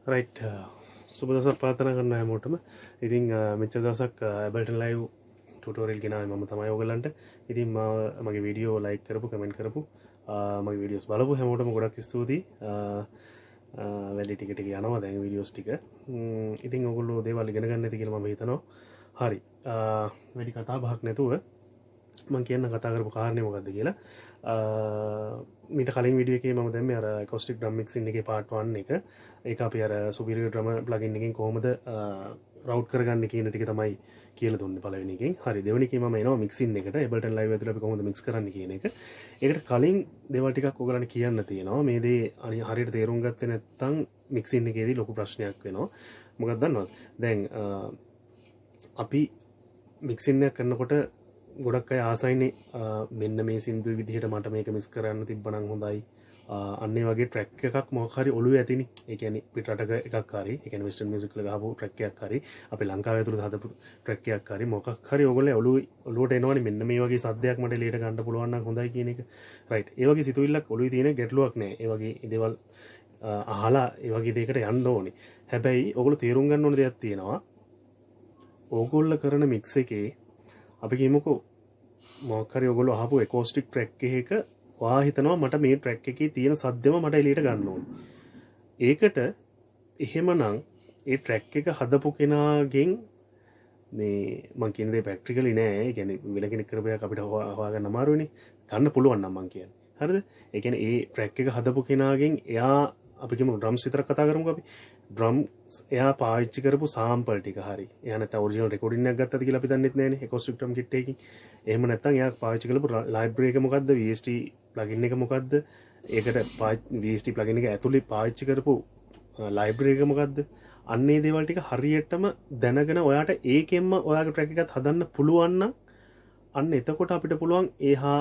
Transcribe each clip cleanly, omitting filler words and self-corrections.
Right සුබ දවසක් ප්‍රාර්ථනා කරනවා හැමෝටම. ඉතින් මෙච්චර දවසක් Ableton Live ටියුටෝරියල් ගෙනාවේ මම තමයි ඔයගලන්ට. ඉතින් මගේ වීඩියෝ ලයික් කරපු කමෙන්ට් කරපු මගේ වීඩියෝස් බලපු හැමෝටම ගොඩක් ස්තුතියි. වැඩි ටික ටික යනවා දැන් වීඩියෝස් ටික. ඉතින් ඔයගොල්ලෝ දේවල් ඉගෙන ගන්න ඇති කියලා මම හිතනවා. හරි. වැඩි කතා බහක් නැතුව මම කියන්න කතා කරපු කාරණේ මොකද්ද කියලා. මීට කලින් වීඩියෝ එකේ මම දැම්මේ අර acoustic drum mixing එකේ part 1 එක. ඒක අපි අර Superior Drummer plugin එකෙන් කොහොමද route කරගන්නේ කියන ටික තමයි කියලා දුන්නේ පළවෙනි එකෙන්. හරි දෙවෙනි එකේ මම එනවා mixing එකට. Ableton Live ඇතුළේ අපි කොහොමද mix කරන්නේ කියන එක. ඒකට කලින් දේවල් ටිකක් ඔයගලන්ට කියන්න තියෙනවා. මේ දේ හරියට තේරුම් ගත්තේ නැත්නම් mixing එකේදී ලොකු ප්‍රශ්නයක් වෙනවා. මොකක්ද දන්නවද? දැන් අපි mixing එක කරනකොට ගොඩක් අය ආසයිනේ මෙන්න මේ සින්දුවේ විදිහට මට මේක මිස් කරන්න තිබ්බනම් හොඳයි. අන්න ඒ වගේ ට්‍රැක් එකක් මොකක් හරි ඔළුවේ ඇතිනේ. ඒ කියන්නේ පිටරටක එකක් හරි, ඒ කියන්නේ වෙස්ටර්න් මියුසික් වල ගහපු ට්‍රැක් එකක් හරි, අපි ලංකාවේ ඇතුළත හදපු ට්‍රැක් එකක් හරි මොකක් හරි ඔයගොල්ලෝ ඔළුවට එනවනේ මෙන්න මේ වගේ සද්දයක් මට එළියට ගන්න පුළුවන් නම් හොඳයි කියන එක. රයිට්. ඒ වගේ සිතුවිල්ලක් ඔළුවේ තියෙන ගැටලුවක් නෑ. ඒ වගේ දේවල් අහලා ඒ වගේ දෙයකට යන්න ඕනේ. හැබැයි ඔයගොල්ලෝ තේරුම් ගන්න ඕන දෙයක් තියෙනවා. ඕගොල්ලෝ කරන මික්ස් එකේ අපි කියමුකෝ මොකක් හරි ඔයගොල්ලෝ අහපු acoustic track එකක වා හිතනවා මට මේ track එකේ තියෙන සද්දෙම මට එළියට ගන්න ඕනේ. ඒකට එහෙමනම් ඒ track එක හදපු කෙනාගෙන් මේ මං කියන දේ practically නෑ. ඒ කියන්නේ වෙන කෙනෙක් කරපු එකක් අපිට හොයාගන්න අමාරුයිනේ. ගන්න පුළුවන් නම් මං කියන්නේ. හරිද? ඒ කියන්නේ ඒ track එක හදපු කෙනාගෙන් එයා අපි කියමු drums විතරක් කතා කරමුකෝ අපි. drums එයා පාවිච්චි කරපු sample ටික හරි. එයා නැත්නම් original recording එකක් ගත්තද කියලා අපි දන්නෙත් නෑනේ acoustic drum kit එකකින්. එහෙම නැත්නම් එයා පාවිච්චි කරපු library එක මොකද්ද? VST plugin එක මොකද්ද? ඒකට VST plugin එක ඇතුලේ පාවිච්චි කරපු library එක මොකද්ද? අන්නේ දේවල් ටික හරියටම දැනගෙන ඔයාට ඒකෙන්ම ඔයාගේ track එකත් හදන්න පුළුවන් නම් අන්න එතකොට අපිට පුළුවන් ඒහා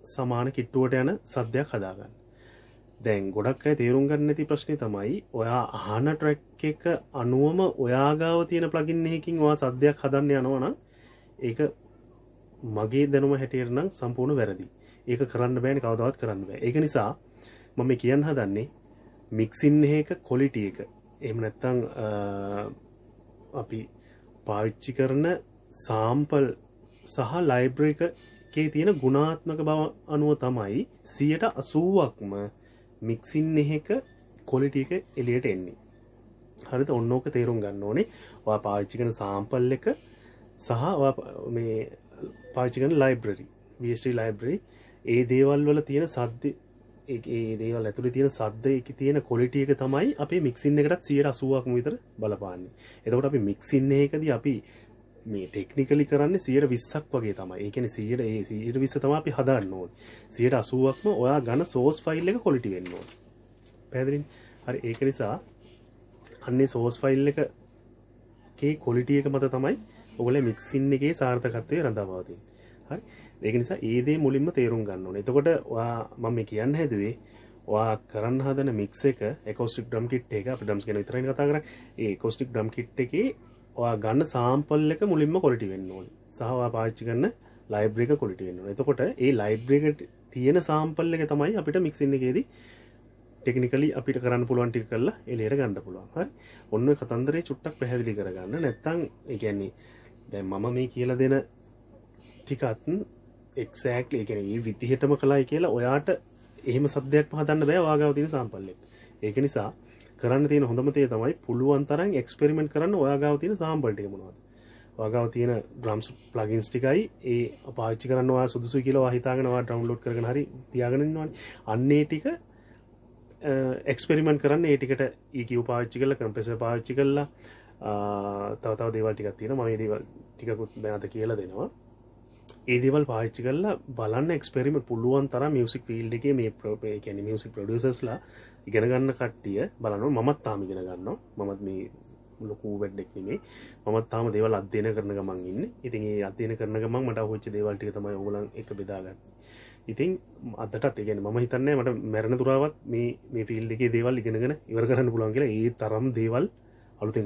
සමාන කිට්ටුවට යන සද්දයක් හදාගන්න. දැන් ගොඩක් අය තේරුම් ගන්න නැති ප්‍රශ්නේ තමයි ඔයා අහන ට්‍රැක් එක අනුවම ඔයා ගාව තියෙන ප්ලගින් එකකින් ඔයා සද්දයක් හදන්න යනවා නම් ඒක මගේ දැනුම හැටියට නම් සම්පූර්ණ වැරදි. ඒක කරන්න බෑනේ කවදාවත් කරන්න බෑ. ඒක නිසා මම කියන්න හදන්නේ මික්සින් එක ක්වොලිටි එක. එහෙම නැත්නම් අපි පාවිච්චි කරන සාම්පල් සහ ලයිබ්‍රරි එකේ තියෙන ගුණාත්මක බව අනුව තමයි 80%ක්ම මික්සින් එක ක්වොලිටි එක එළියට එන්නේ. හරිද? ඔන්න ඕක තේරුම් ගන්න ඕනේ. ඔයා පාවිච්චි කරන සාම්පල් එක සහ ඔයා මේ පාවිච්චි කරන ලයිබ්‍රරි, VST ලයිබ්‍රරි ඒ දේවල් වල තියෙන සද්ද ඒ දේවල් ඇතුලේ තියෙන සද්ද එකේ තියෙන ක්වොලිටි එක තමයි අපේ මික්සින් එකටත් 80%ක්ම විතර බලපාන්නේ. එතකොට අපි මික්සින් එකදී අපි මේ ටෙක්නිකලි කරන්නේ 120ක් වගේ තමයි. ඒ කියන්නේ 120 තමයි අපි හදාන්න ඕනේ. 80%ක්ම ඔයා ගන්න සෝස් ෆයිල් එක ක්වොලිටි වෙන්න ඕනේ. පැහැදිලිනේ? හරි ඒක නිසා අන්නේ සෝස් ෆයිල් එකේ ක්වොලිටි එක මත තමයි ඔයගොල්ලෝ මික්සින් එකේ සාර්ථකත්වය රඳාපවතින්නේ. හරි. ඒක නිසා ඒ දේ මුලින්ම තේරුම් ගන්න ඕනේ. එතකොට ඔයා මම මේ කියන්න හැදුවේ ඔයා කරන්න හදන මික්ස් එක acoustic drum kit එක අපි drums ගැන විතරයි කතා කරන්නේ. ඒ acoustic drum kit එකේ ඔයා ගන්න සාම්පල් එක මුලින්ම ක්වොලිටි වෙන්න ඕනේ. සහ ඔයා පාවිච්චි කරන ලයිබ්‍රරි එක ක්වොලිටි වෙන්න ඕනේ. එතකොට ඒ ලයිබ්‍රරි එකේ තියෙන සාම්පල් එක තමයි අපිට මික්සින් එකේදී ටෙක්නිකලි අපිට කරන්න පුළුවන් ටික කරලා එළියට ගන්න පුළුවන්. හරි. ඔන්න ඔය කතන්දරේ චුට්ටක් පැහැදිලි කරගන්න. නැත්තම් ඒ කියන්නේ දැන් මම මේ කියලා දෙන ටිකත් එක්සැක්ට්ලි ඒ කියන්නේ මේ විදිහටම කළයි කියලා ඔයාට එහෙම සද්දයක් හදන්න බෑ ඔයාගාව තියෙන සාම්පල් එක. ඒක නිසා කරන්න තියෙන හොඳම දේ තමයි පුළුවන් තරම් එක්ස්පෙරිමන්ට් කරන්න ඔයාගාව තියෙන සාම්පල් ටික මොනවද? ඔයාගාව තියෙන drums plugins ටිකයි ඒ පාවිච්චි කරන්න ඔයා සුදුසුයි කියලා ඔයා හිතාගෙන ඔයා ඩවුන්ලෝඩ් කරගෙන හරි තියාගෙන ඉන්නවනේ. අන්න ඒ ටික එක්ස්පෙරිමන්ට් කරන්න ඒ ටිකට EQ පාවිච්චි කරලා compressor පාවිච්චි කරලා තව දේවල් ටිකක් තියෙනවා. මම මේ දේවල් ටිකකුත් දැන් අද කියලා දෙනවා. ඒ දේවල් පාවිච්චි කරලා බලන්න එක්ස්පෙරිමන්ට් පුළුවන් තරම් මියුසික් ෆීල්ඩ් එකේ මේ ඒ කියන්නේ මියුසික් ප්‍රොඩියුසර්ස්ලා ඉගෙන ගන්න කට්ටිය බලනවා. මමත් තාම ඉගෙන ගන්නවා. මමත් මේ ලොකු වැඩක් නෙමෙයි. මමත් තාම දේවල් අධ්‍යයනය කරන ගමන් ඉන්නේ. ඉතින් ඒ අධ්‍යයනය කරන ගමන් මට අහුවෙච්ච දේවල් ටික තමයි ඕගොල්ලන් එක බෙදාගන්නේ. ඉතින් අදටත් ඒ කියන්නේ මම හිතන්නේ මට මැරෙන තුරාවත් මේ ෆීල්ඩ් එකේ දේවල් ඉගෙනගෙන ඉවර කරන්න පුළුවන් කියලා. ඒ තරම් දේවල් අලුතෙන්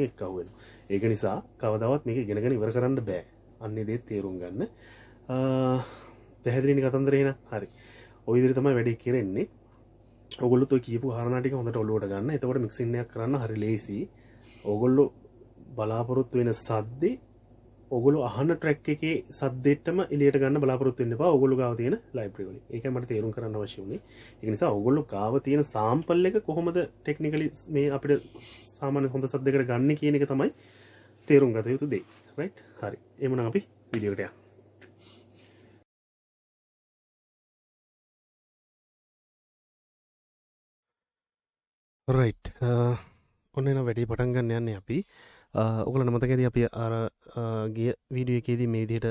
එක්ක අහුවෙනවා. ඒක නිසා කවදාවත් මේක ඉගෙනගෙන ඉවර කරන්න බෑ. අන්නේ දේ තේරුම් ගන්න. පැහැදිලිනේ කතන්දරේ නේද? හරි. ওই විදිහට තමයි වැඩේ කරන්නේ. ඔයගොල්ලෝ ඔය කියපු කාරණා ටික හොඳට ඔලුවට ගන්න. එතකොට මික්සින් එකක් කරන්න හරි ලේසි. ඔයගොල්ලෝ බලාපොරොත්තු වෙන සද්දේ ඔයගොල්ලෝ අහන ට්‍රැක් එකේ සද්දෙටම එළියට ගන්න බලාපොරොත්තු වෙන්න එපා. ඔයගොල්ලෝ ගාව තියෙන ලයිබ්‍රරි වලින්. ඒකයි මට තේරුම් කරන්න අවශ්‍ය වුණේ. ඒක නිසා ඔයගොල්ලෝ ගාව තියෙන සාම්පල් එක කොහොමද ටෙක්නිකලි මේ අපිට සාමාන්‍ය හොඳ සද්දයකට ගන්න කියන එක තමයි තේරුම් ගත යුතු දේ. රයිට්? හරි. එහෙනම් අපි වීඩියෝ එකට යමු. රයිට්. ඔන්න එන වැඩි පටන් ගන්න යන්නේ අපි. ඔයගොල්ලන්ට මතකද අපි අර ගිය වීඩියෝ එකේදී මේ විදිහට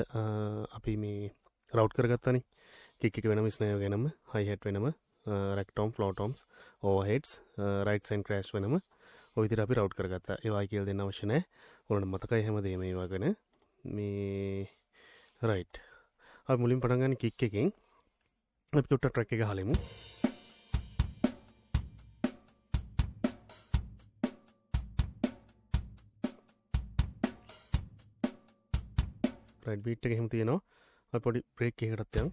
අපි මේ රවුට් කරගත්තානේ. කික් එක වෙනම ස්නෑර් වෙනම, හයි හැට් වෙනම, rack tom, floor toms, overheads, rides and crash වෙනම ඔය විදිහට අපි රවුට් කරගත්තා. ඒවයි කියලා දෙන්න අවශ්‍ය නැහැ. ඔයගොල්ලන්ට මතකයි හැමදේම මේ වගේන මේ රයිට්. අපි මුලින් පටන් ගන්න කික් එකෙන් අපි චුට්ටක් ට්‍රැක් එක හලෙමු. රයිට් බීට් එක එහෙම තියෙනවා. අපි පොඩි බ්‍රේක් එකකටත් යමු.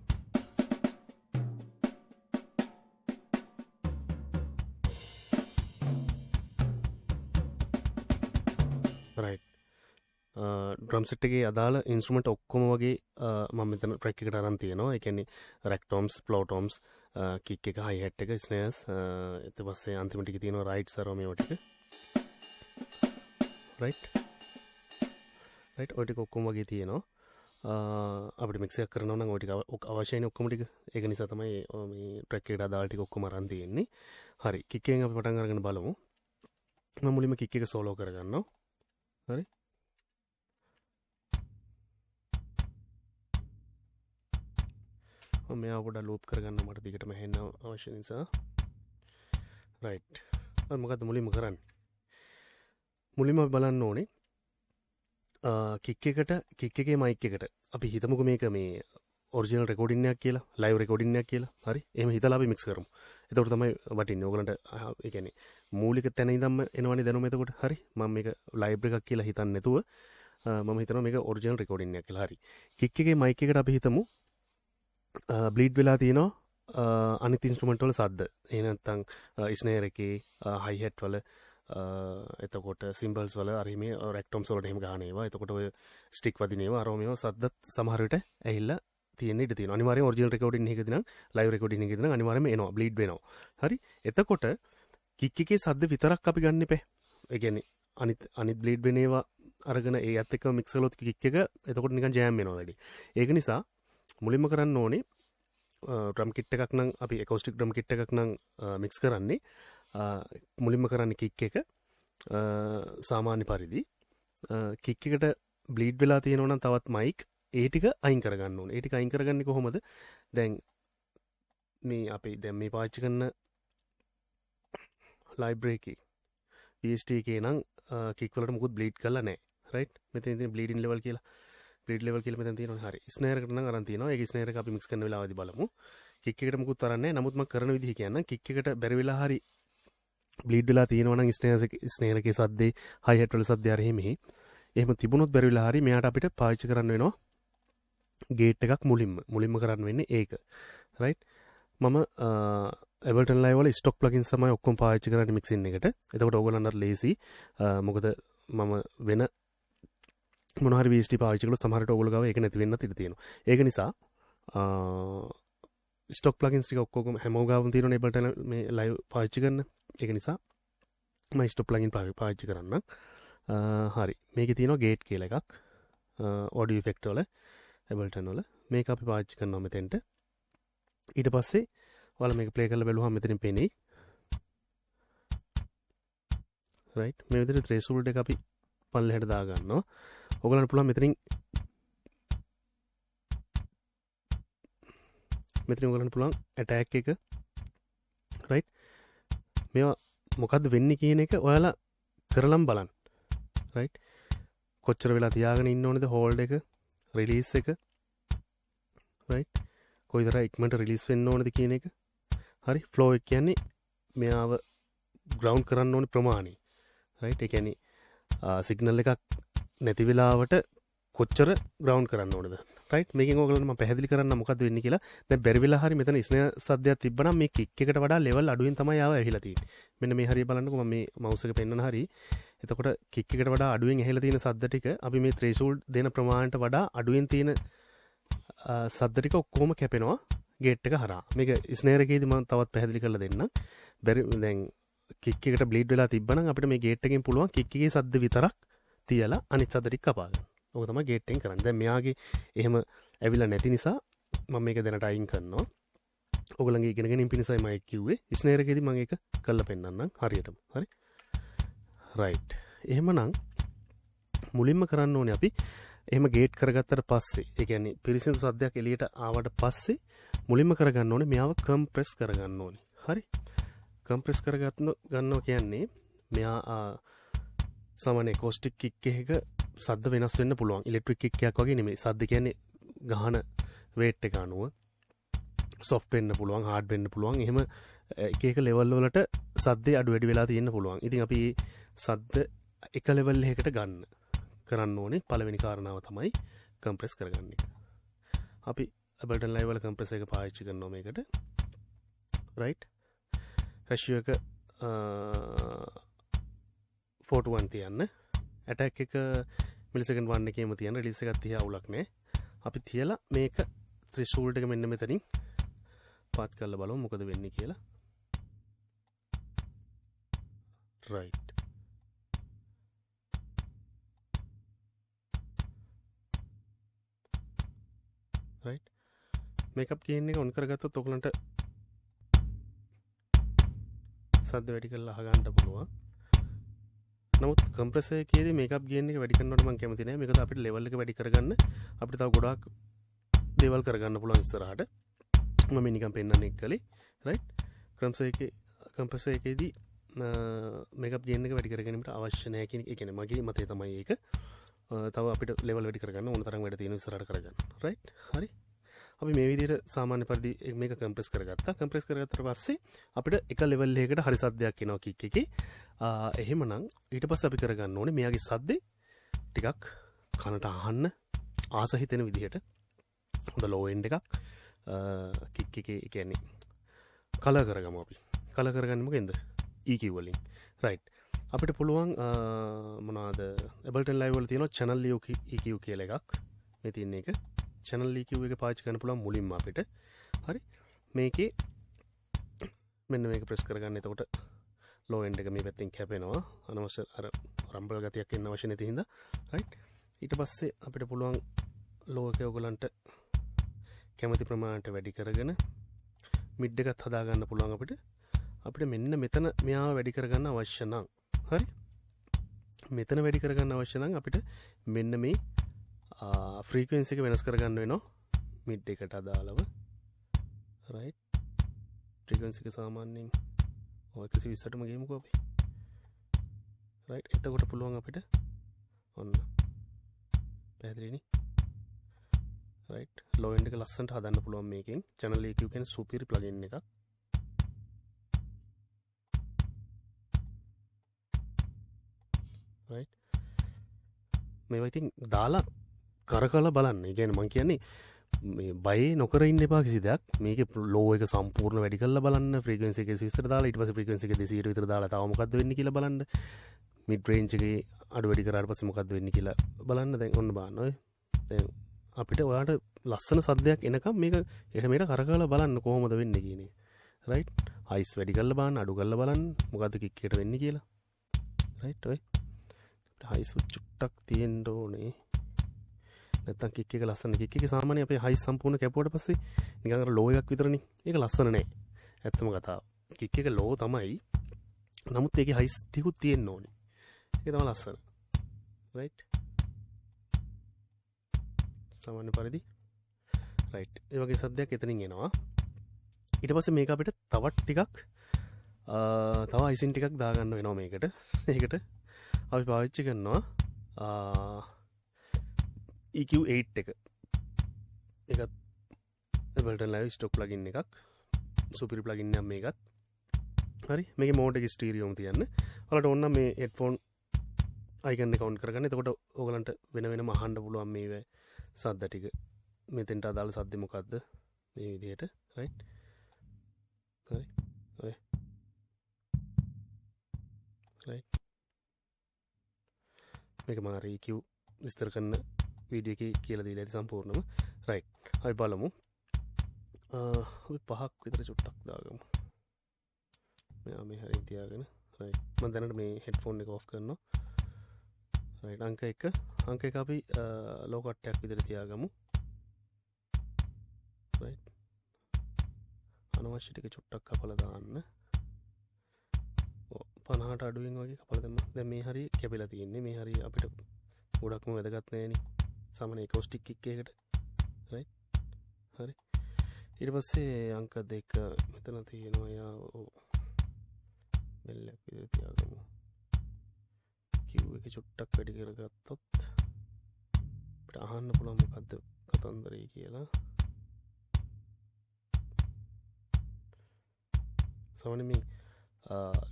රයිට්. ඩ්‍රම් සෙට් එකේ අදාළ ඉන්ස්ට්‍රුමන්ට් ඔක්කොම වගේ මම මෙතන ට්‍රැක් එකට අරන් තියෙනවා. ඒ කියන්නේ රැක් ටෝම්ස්, ෆ්ලෝ ටෝම්ස්, කික් එක, හයි හැට් එක, ස්නේර්ස්, ඊට පස්සේ අන්තිම ටිකේ තියෙනවා රයිට්ස් අරව මේවා ටික. රයිට්. රයිට් ඔය ටික ඔක්කොම වගේ තියෙනවා. අපිට මික්ස් එකක් කරනවා නම් ඔය ටික අවශ්‍යයිනේ ඔක්කොම ටික. ඒක නිසා තමයි මේ ට්‍රැක් එකට අදාළ ටික ඔක්කොම අරන් තියෙන්නේ. හරි. කික් එකෙන් අපි පටන් අරගෙන බලමු. මම මුලින්ම කික් එක සෝලෝ කරගන්නවා. හරි. මම මේව පොඩ්ඩක් ලූප් කරගන්න මට දිගටම ඇහෙන්න අවශ්‍ය නිසා. රයිට්. අපි මොකද්ද මුලින්ම කරන්නේ? මුලින්ම බලන්න ඕනේ කික් එකේ මයික් එකට අපි හිතමුකෝ මේක මේ ඔරිජිනල් රෙකෝඩින් එකක් කියලා, ලයිව් රෙකෝඩින් එකක් කියලා. හරි. එහෙම හිතලා අපි මික්ස් කරමු. එතකොට තමයි වටින්නේ. ඕගලන්ට ඒ කියන්නේ මූලික තැන ඉඳන්ම එනවනේ දැනුම එතකොට. හරි. මම මේක ලයිව් එකක් කියලා හිතන්නේ නැතුව මම හිතනවා මේක ඔරිජිනල් රෙකෝඩින් එකක් කියලා. හරි. කික් එකේ මයික් එකට අපි හිතමු බ්ලීඩ් වෙලා තියෙනවා අනිත් ඉන්ස්ට්‍රුමන්ට් වල සද්ද. එහෙ නැත්නම් ස්නේර් එකේ, හයි හැට් වල, එතකොට සිම්බල්ස් වල අර මේ රැක් ටෝම්ස් වලට එහෙම ගහන ඒවා. එතකොට ඔය ස්ටික් වදින ඒවා අරව මේවා සද්දත් සමහර විට ඇහිලා තියෙන්න ඉඩ තියෙනවා. අනිවාර්යෙන් ඔරිජිනල් රෙකෝඩින් එකකදී නම් ලයිව් රෙකෝඩින් එකකදී නම් අනිවාර්යෙන්ම එනවා බ්ලීඩ් වෙනවා. හරි. එතකොට කික් එකේ සද්ද විතරක් අපි ගන්න එපේ. ඒ කියන්නේ අනිත් බ්ලීඩ් වෙන ඒවා අරගෙන ඒත් එක්ක මික්ස් කළොත් කික් එක එතකොට නිකන් ජෑම් වෙනවා වැඩි. ඒක නිසා මුලින්ම කරන්න ඕනේ ඩ්‍රම් කිට් එකක් නම් අපි එකෝස්ටික් ඩ්‍රම් කිට් එකක් නම් මික්ස් කරන්නේ මුලින්ම කරන්නේ කික් එක සාමාන්‍ය පරිදි කික් එකට බ්ලීඩ් වෙලා තියෙනවා නම් තවත් මයික් ඒ ටික අයින් කරගන්න ඕනේ. ඒ ටික අයින් කරගන්නේ කොහොමද? දැන් මේ අපි දැන් මේ පාවිච්චි කරන ලයිබ්‍රරි එකේ VST එකේ නම් කික් වලට මුකුත් බ්ලීඩ් කරලා නැහැ. රයිට්? මෙතන තියෙන බ්ලීඩින් ලෙවල් කියලා. බ්ලීඩ් ලෙවල් කියලා මෙතන තියෙනවා. හරි. ස්නේර් එකට නම් අරන් තියෙනවා. ඒක ස්නේර් එක අපි මික්ස් කරන වෙලාවදී බලමු. කික් එකට මුකුත් අරන් නැහැ. නමුත් මම කරන විදිහ කියන්නම්. කික් එකට බැරි වෙලා හරි බ්ලීඩ් වෙලා තියෙනවා නම් ස්නේර් එකේ සද්දේ, හයි හැට් වල සද්දේ අර එහෙම එහෙම තිබුණොත් බැරි වෙලා හරි මෙයාට අපිට පාවිච්චි කරන්න වෙනවා ගේට් එකක් මුලින්ම කරන්න වෙන්නේ ඒක. රයිට්. මම Ableton Live වල ස්ටොක් ප්ලගින්ස් තමයි ඔක්කොම පාවිච්චි කරන්නේ මික්සින් එකට. එතකොට ඕගොල්ලන්ට ලේසි. මොකද මම වෙන මොන හරි VST පාවිච්චි කළොත් සමහර විට ඕගොල්ලෝ ගාව ඒක නැති වෙන්නත් ඉඩ තියෙනවා. ඒක නිසා ස්ටොක් ප්ලගින්ස් ටික ඔක්කොම හැමෝම ගාවම තියෙනනේ Ableton මේ ලයිව් පාවිච්චි කරන්න. ඒක නිසා මම ස්ටොක් ප්ලගින් පාවිච්චි කරන්නම්. හරි. මේකේ තියෙනවා ගේට් කියලා එකක්. ඔඩියෝ ඉෆෙක්ට් වල Ableton වල මේක අපි පාවිච්චි කරනවා මෙතෙන්ට. ඊට පස්සේ ඔයාලා මේක ප්ලේ කරලා බලුවහම මෙතනින් පේන්නේ. රයිට්. මේ විදිහට threshold එක අපි පල්ලෙහාට දා ගන්නවා. ඔයගලන්ට පුළුවන් මෙතනින් ඔයගලන්ට පුළුවන් attack එක රයිට්. මේවා මොකද්ද වෙන්නේ කියන එක ඔයාලා කරලම් බලන්න. රයිට්. කොච්චර වෙලා තියාගෙන ඉන්න ඕනේද හෝල්ඩ් එක, රිලීස් එක. රයිට්. කොයිතරම් ඉක්මනට රිලීස් වෙන්න ඕනේද කියන එක. හරි. ෆ්ලෝ එක කියන්නේ මෙයාව ග්‍රවුන්ඩ් කරන්න ඕනේ ප්‍රමාණය. රයිට්. ඒ කියන්නේ සිග්නල් එකක් නැති වෙලාවට කොච්චර ග්‍රවුන්ඩ් කරන්න ඕනද රයිට් මේකෙන් ඔයගලන්ට මම පැහැදිලි කරන්න මොකද්ද වෙන්නේ කියලා දැන් බැරි වෙලා හරි මෙතන ස්නේහ සද්දයක් තිබ්බනම් මේ කික් එකට වඩා ලෙවල් අඩුවෙන් තමයි ආව ඇහිලා තියෙන්නේ මෙන්න මේ හරිය බලන්නකෝ මම මේ මවුස් එක පෙන්නන හරි එතකොට කික් එකට වඩා අඩුවෙන් ඇහිලා තියෙන සද්ද ටික අපි මේ ත්‍රෙෂෝල්ඩ් දෙන ප්‍රමාණයට වඩා අඩුවෙන් තියෙන සද්ද ටික ඔක්කොම කැපෙනවා ගේට් එක හරහා මේක ස්නේහ් එකේදී මම තවත් පැහැදිලි කරලා දෙන්නම් බැරි දැන් කික් එකට බ්ලීඩ් වෙලා තිබ්බනම් අපිට මේ ගේට් එකෙන් පුළුවන් කික් එකේ සද්ද විතරක් තියලා අනිත් සද්ද ටික කපා ගන්න. ඕක තමයි ගේට් එකෙන් කරන්නේ. දැන් මෙයාගේ එහෙම ඇවිල්ලා නැති නිසා මම මේක දැනට අයින් කරනවා. ඔයගොල්ලන්ගේ ඉගෙන ගැනීම පිණිසයි මම කිව්වේ. ස්නේහ් එකේදී මම ඒක කරලා පෙන්නන්නම් හරියටම. හරි. රයිට්. එහෙමනම් මුලින්ම කරන්න ඕනේ අපි එහෙම ගේට් කරගත්තට පස්සේ ඒ කියන්නේ පිරිසිදු සද්දයක් එළියට ආවට පස්සේ මුලින්ම කරගන්න ඕනේ මෙයාව කම්ප්‍රෙස් කරගන්න ඕනේ. හරි. කම්ප්‍රෙස් කරගන්නවා කියන්නේ මෙයා සාමාන්‍ය කොස්ටික් කික් එකක සද්ද වෙනස් වෙන්න පුළුවන්. ඉලෙක්ට්‍රික් කික් එකක් වගේ නෙමෙයි. සද්ද කියන්නේ ගහන වේට් එක අනුව සොෆ්ට් වෙන්න පුළුවන්, හાર્ඩ් වෙන්න පුළුවන්. එහෙම එක එක ලෙවල් වලට සද්දේ අඩු වැඩි වෙලා තියෙන්න පුළුවන්. ඉතින් අපි සද්ද එක ලෙවල් එකකට ගන්න කරන්න ඕනේ පළවෙනි කාරණාව තමයි කම්ප්‍රෙස් කරගන්න එක. අපි Ableton Live වල කම්ප්‍රෙස් එක පාවිච්චි කරනවා මේකට. right ratio එක 4:1 තියන්න. attack එක මිලිසෙකන්ඩ් 1 එකේම තියන්න. release එකක් තියා අවුලක් නැහැ. අපි තියලා මේක threshold එක මෙන්න මෙතනින් පාත් කරලා බලමු මොකද වෙන්නේ කියලා. right right මේකප් ගේන් එක ඔන් කරගත්තොත් ඔයගලන්ට සද්ද වැඩි කරලා අහගන්න පුළුවන්. නමුත් කම්ප්‍රෙසර් එකේදී මේකප් ගේන් එක වැඩි කරනකොට මම කැමති නෑ. මේකද අපිට ලෙවල් එක වැඩි කරගන්න අපිට තව ගොඩාක් දේවල් කරගන්න පුළුවන් ඉස්සරහට. මම මේ නිකන් පෙන්නන්නේ එක්කලේ. right කම්ප්‍රෙසර් එකේදී මේකප් ගේන් එක වැඩි කරගැනීමට අවශ්‍ය නැහැ කියන එක. ඒ කියන්නේ මගේ මතය තමයි ඒක. තව අපිට ලෙවල් වැඩි කරගන්න ඕන තරම් වැඩ තියෙන ඉස්සරහට කරගන්න. right හරි. අපි මේ විදිහට සාමාන්‍ය පරිදි මේක කම්ප්‍රෙස් කරගත්තා. කම්ප්‍රෙස් කරගත්තට පස්සේ අපිට එක ලෙවල් එකකට හරි සද්දයක් එනවා කික් එකේ. එහෙමනම් ඊට පස්සේ අපි කරගන්න ඕනේ මෙයාගේ සද්දේ ටිකක් කනට අහන්න ආස හිතෙන විදිහට හොඳ ලෝ එන්ඩ් එකක් කික් එකේ ඒ කියන්නේ කලර් කරගමු අපි. කලර් කරගන්නේ මොකෙන්ද? EQ වලින්. right අපිට පුළුවන් මොනවාද Ableton Live වල තියෙනවා channel EQ කියලා එකක්. මේ තියෙන එක channel EQ එක පාවිච්චි කරන්න පුළුවන් මුලින්ම අපිට. හරි. මේකේ මෙන්න මේක ප්‍රෙස් කරගන්න. එතකොට low end එක මේ පැත්තෙන් කැපෙනවා. අනවශ්‍ය අර රම්බල් ගතියක් එන්න අවශ්‍ය නැති හින්දා. right. ඊට පස්සේ අපිට පුළුවන් low එක ඔයගලන්ට කැමති ප්‍රමාණයට වැඩි කරගෙන mid එකත් හදා ගන්න පුළුවන් අපිට. අපිට මෙන්න මෙතන මෙයාව වැඩි කරගන්න අවශ්‍ය නම් හරි මෙතන වැඩි කරගන්න අවශ්‍ය නම් අපිට මෙන්න මේ ෆ්‍රීකවෙන්සි එක වෙනස් කරගන්න වෙනවා මිඩ් එකට අදාළව right ෆ්‍රීකවෙන්සි එක සාමාන්‍යයෙන් 120ටම ගේමුකෝ අපි right එතකොට පුළුවන් අපිට ඔන්න පැහැදිලිනේ right low end එක ලස්සනට හදන්න පුළුවන් මේකෙන් channel EQ කියන්නේ superior plugin එකක් right මේවා ඉතින් දාලා කරකලා බලන්න. ඒ කියන්නේ මම කියන්නේ මේ බය නොකර ඉන්න එපා කිසි දෙයක්. මේකේ ලෝ එක සම්පූර්ණ වැඩි කරලා බලන්න. ෆ්‍රීකවෙන්සි එක 120ට දාලා ඊට පස්සේ ෆ්‍රීකවෙන්සි එක 200ට විතර දාලා තව මොකද්ද වෙන්නේ කියලා බලන්න. මිඩ් රේන්ජ් එකේ අඩු වැඩි කරාට පස්සේ මොකද්ද වෙන්නේ කියලා බලන්න. දැන් ඔන්න බලන්න ඔය. දැන් අපිට ඔයාලට ලස්සන සද්දයක් එනකම් මේක එහෙට මෙහෙට කරකලා බලන්න කොහොමද වෙන්නේ කියන එක. right හයිස් වැඩි කරලා බලන්න අඩු කරලා බලන්න මොකද්ද කික් එකට වෙන්නේ කියලා. right ඔය හයිස් චුට්ටක් තියෙන්න ඕනේ. නැත්තම් කික් එක ලස්සන කික් එකේ සාමාන්‍ය අපේ හයිස් සම්පූර්ණ කැපුවට පස්සේ නිකන් අර ලෝ එකක් විතරනේ. ඒක ලස්සන නෑ. ඇත්තම කතාව. කික් එක ලෝ තමයි. නමුත් ඒකේ හයිස් ටිකුත් තියෙන්න ඕනේ. ඒක තමයි ලස්සන. right සාමාන්‍ය පරිදි right ඒ වගේ සද්දයක් එතනින් එනවා. ඊට පස්සේ මේක අපිට තවත් ටිකක් තව අයිසින් ටිකක් දාගන්න වෙනවා මේකට. ඒකට අපි පාවිච්චි කරනවා EQ8 එක. ඒකත් Ableton Live stock plugin එකක්. superior plugin එකක් මේකත්. හරි මේකේ mode එක ස්ටීරියෝම තියන්න. ඔයාලට ඕන නම් මේ headphone අයිකන් එක ඔන් කරගන්න. එතකොට ඕගලන්ට වෙන වෙනම අහන්න පුළුවන් මේ සද්ද ටික. මෙතෙන්ට අදාළ සද්ද මොකද්ද මේ විදිහට රයිට්. හරි ඔය රයිට් මේක මම EQ විස්තර කරන වීඩියෝ එකේ කියලා දීලා ඇති සම්පූර්ණම රයිට්. අපි බලමු. අපි 5ක් විතර චුට්ටක් දාගමු. මෙයා මේ හරියට තියාගෙන රයිට්. මම දැනට මේ හෙඩ්ෆෝන් එක ඔෆ් කරනවා. රයිට් අංක 1 අපි ලෝ කට්ටයක් විතර තියාගමු. රයිට් අනවශ්‍ය ටික චුට්ටක් කපලා දාන්න. 50ට අඩුවෙන් වගේ කපලා දැම්ම. දැන් මේ හරිය කැපිලා තියෙන්නේ. මේ හරිය අපිට ගොඩක්ම වැදගත් නෑනේ. සාමාන්‍ය එකෝස්ටික් කික් එකකට. රයිට්. හරි. ඊට පස්සේ අංක 2 මෙතන තියෙනවා. යා බෙල්ලක් විදිහට තියාගමු. Q එක චුට්ටක් වැඩි කරගත්තොත් අපිට අහන්න පුළුවන් මොකද්ද කතන්දරේ කියලා. සාමාන්‍ය මේ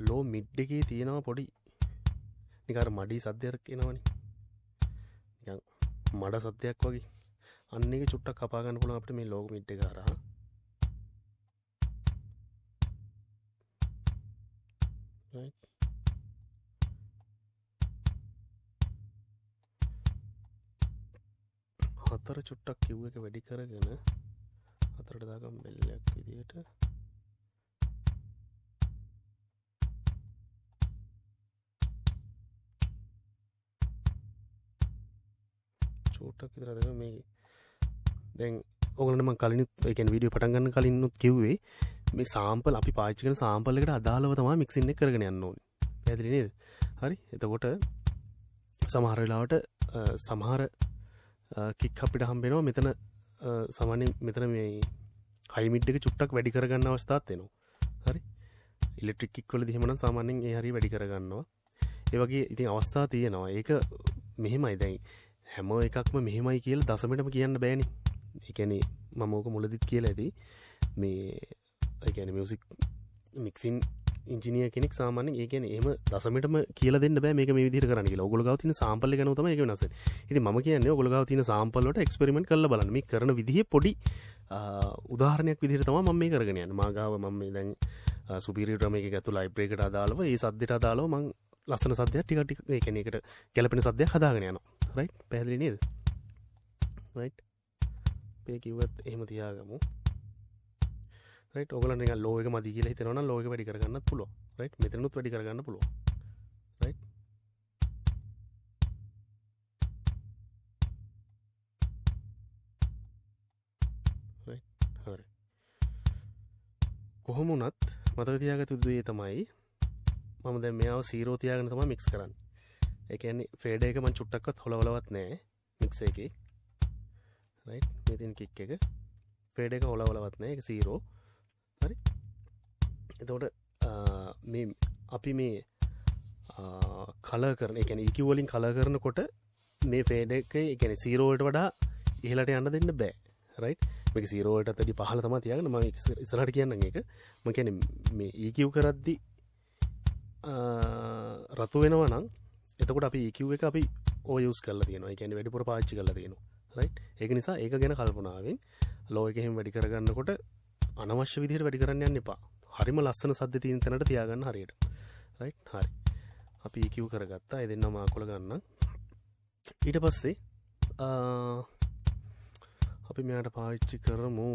ලෝ මිඩ් එකේ තියෙනවා පොඩි නිකන් අර මඩි සද්දයක් එනවනේ. නිකන් මඩ සද්දයක් වගේ. අන්න එක චුට්ටක් කපා ගන්න පුළුවන් අපිට මේ ලෝ මිඩ් එක හරහා. right හතර චුට්ටක් Q එක වැඩි කරගෙන හතරට දාගමු බෙල්ලයක් විදියට. චුට්ටක් විතර අරගෙන මේ දැන් ඔයගොල්ලන්ට මම කලිනුත් ඒ කියන්නේ වීඩියෝ පටන් ගන්න කලිනුත් කිව්වේ මේ සාම්පල් අපි පාවිච්චි කරන සාම්පල් එකට අදාළව තමයි මික්සින් එක කරගෙන යන්න ඕනේ. පැහැදිලි නේද? හරි. එතකොට සමහර වෙලාවට සමහර කික් අපිට හම්බ වෙනවා මෙතන සාමාන්‍යයෙන් මෙතන මේ හයි මිඩ් එක චුට්ටක් වැඩි කරගන්න අවස්ථාවක් එනවා. හරි. ඉලෙක්ට්‍රික් කික් වලදී එහෙමනම් සාමාන්‍යයෙන් ඒ හරිය වැඩි කරගන්නවා. ඒ වගේ ඉතින් අවස්ථා තියෙනවා. ඒක මෙහෙමයි දැන් හැම එකක්ම මෙහෙමයි කියලා දශමෙටම කියන්න බෑනේ. ඒ කියන්නේ මම ඕක මුලදිත් කියලා ඇති මේ ඒ කියන්නේ මියුසික් මික්සින් ඉංජිනියර් කෙනෙක් සාමාන්‍යයෙන් ඒ කියන්නේ එහෙම දශමෙටම කියලා දෙන්න බෑ මේක මේ විදිහට කරන්න කියලා. ඔයගොල්ලෝ ගාව තියෙන සාම්පල් එක ගන්නව තමයි ඒක වෙනස් වෙන්නේ. ඉතින් මම කියන්නේ ඔයගොල්ලෝ ගාව තියෙන සාම්පල් වලට එක්ස්පෙරිමන්ට් කරලා බලන්න. මේ කරන විදිහේ පොඩි උදාහරණයක් විදිහට තමයි මම මේ කරගෙන යන්නේ. මා ගාව මම මේ දැන් සුපීරියර් ඩ්‍රම් එකක ඇතුළේ ලයිබ්‍රරි එකට අදාළව ඒ සද්දෙට අදාළව මම ලස්සන සද්දයක් ටික ඒ කියන්නේ ඒකට ගැලපෙන සද්දයක් හදාගෙන යනවා. රයිට් පැහැදිලි නේද? රයිට් මේ කිව්වත් එහෙම තියාගමු. රයිට් ඔයගොල්ලන්ට නිකන් ලෝ එක මදි කියලා හිතනවා නම් ලෝ එක වැඩි කරගන්නත් පුළුවන්. රයිට් මෙතනනුත් වැඩි කරගන්න පුළුවන්. රයිට් රයිට් හරි. කොහොම වුණත් මතක තියාගත යුතු දේ තමයි මම දැන් මෙයාව 0 තියාගෙන තමයි මික්ස් කරන්නේ. ඒ කියන්නේ ෆේඩ් එක මම චුට්ටක්වත් හොලවලවත් නැහැ මික්ස් එකේ. රයිට් මේ තියෙන කික් එක ෆේඩ් එක හොලවලවත් නැහැ. ඒක 0. හරි. එතකොට මේ අපි මේ කලර් කරන ඒ කියන්නේ EQ වලින් කලර් කරනකොට මේ ෆේඩ් එකේ ඒ කියන්නේ 0 වලට වඩා ඉහළට යන්න දෙන්න බෑ. රයිට් මේක 0 වලටත් වැඩි පහළ තමයි තියාගන්න. මම ඉස්සරහට කියන්නම් ඒක. මම කියන්නේ මේ EQ කරද්දි රතු වෙනවා නම් එතකොට අපි EQ එක අපි ඕ යූස් කරලා තියෙනවා. ඒ කියන්නේ වැඩිපුර පාවිච්චි කරලා තියෙනවා. රයිට් ඒක නිසා ඒක ගැන කල්පනාවෙන් ලෝ එක එහෙම වැඩි කරගන්නකොට අනවශ්‍ය විදිහට වැඩි කරන්න යන්න එපා. හරිම ලස්සන සද්ද තියෙන තැනට තියාගන්න හරියට. රයිට් හරි. අපි EQ කරගත්තා. ඒ දෙන්නම අකුල ගන්න. ඊට පස්සේ අපි මෙයාට පාවිච්චි කරමු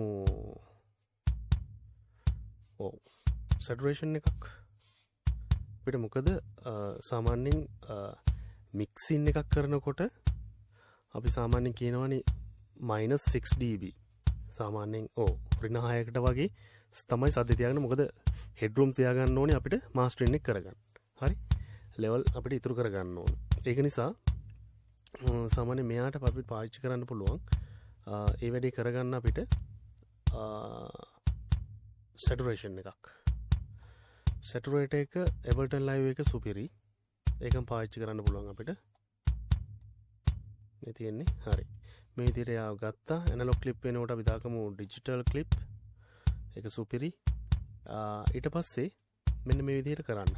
සැටුරේෂන් එකක්. අපිට මොකද සාමාන්‍යයෙන් මික්සින් එකක් කරනකොට අපි සාමාන්‍යයෙන් කියනවනේ -6 dB සාමාන්‍යයෙන් ඍණ 6කට වගේ තමයි සද්ද තියාගන්න. මොකද හෙඩ්රූම් තියාගන්න ඕනේ අපිට මාස්ටරින් එක කරගන්න. හරි. ලෙවල් අපිට ඉතුරු කරගන්න ඕනේ. ඒක නිසා සාමාන්‍යයෙන් මෙයාට අපි පාවිච්චි කරන්න පුළුවන් ඒ වැඩේ කරගන්න අපිට සැටුරේෂන් එකක්. සැටුරේටර් එක Ableton Live එක සුපිරි. ඒකම පාවිච්චි කරන්න පුළුවන් අපිට. මේ තියෙන්නේ. හරි. මේ විදිහට යාව ගත්තා. ඇනලොග් ක්ලිප් වෙනකොට අපි දාගමු ඩිජිටල් ක්ලිප්. ඒක සුපිරි. ඊට පස්සේ මෙන්න මේ විදිහට කරන්න.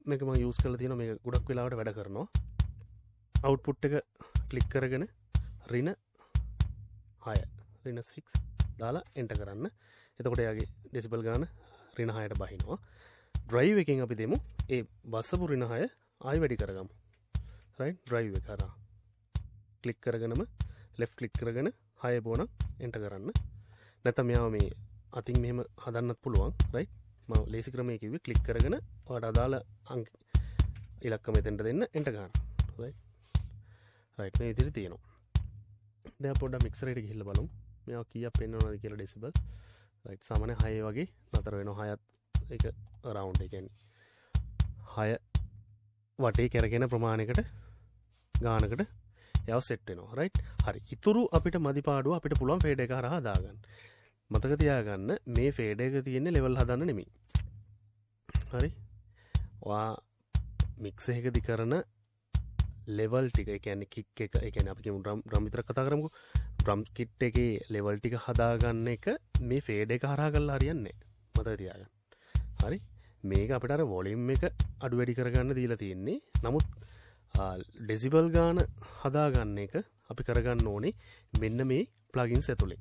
මේක මම යූස් කරලා තියෙනවා. මේක ගොඩක් වෙලාවට වැඩ කරනවා. අවුට්පුට් එක ක්ලික් කරගෙන ඍණ 6 ඍණ 6 දාලා එන්ටර් කරන්න. එතකොට එයාගේ ඩෙසිබල් ගාන ඍණ 6ට බහිනවා. ඩ්‍රයිව් එකෙන් අපි දෙමු ඒ බස්සපු ඍණ 6 ආයෙ වැඩි කරගමු. රයිට් ඩ්‍රයිව් එක හරහා ක්ලික් කරගෙනම ලෙෆ්ට් ක්ලික් කරගෙන 6 බෝනම් එන්ටර් කරන්න. නැත්නම් මෙයාව මේ අතින් මෙහෙම හදන්නත් පුළුවන්. රයිට් මම ලේසි ක්‍රමයේ කිව්වේ ක්ලික් කරගෙන ඔයාලට අදාළ ඉලක්ක මෙතෙන්ට දෙන්න එන්ටර් ගන්න. රයිට් මේ විදිහට තියෙනවා. දැන් පොඩ්ඩක් මික්සර් එකට ගිහිල්ලා බලමු. මෙයාව කීයක් පෙන්වනවද කියලා ඩෙසිබල්. රයිට් සාමාන්‍ය 6 වගේ නතර වෙනවා. 6ත් ඒක අරවුන්ඩ් ඒ කියන්නේ 6 වටේ කරගෙන ප්‍රමාණයකට ගානකට යව සෙට් වෙනවා. රයිට් හරි. ඉතුරු අපිට මදි පාඩුව අපිට පුළුවන් ෆේඩ් එක හරහා දාගන්න. මතක තියාගන්න මේ ෆේඩ් එක තියෙන්නේ ලෙවල් හදන්න නෙමෙයි. හරි. ඔයා මික්ස් එකකදී කරන ලෙවල් ටික ඒ කියන්නේ කික් එක ඒ කියන්නේ අපි කියමු ඩ්‍රම් විතර කතා කරමුකෝ. ඩ්‍රම් කිට් එකේ ලෙවල් ටික හදාගන්න එක මේ ෆේඩ් එක හරහා කරලා හරියන්නේ නැහැ. මතක තියාගන්න. හරි. මේක අපිට අර වොලියුම් එක අඩු වැඩි කරගන්න දීලා තියෙන්නේ. නමුත් ඩෙසිබල් ගාන හදාගන්න එක අපි කරගන්න ඕනේ මෙන්න මේ ප්ලගින්ස් ඇතුලේ.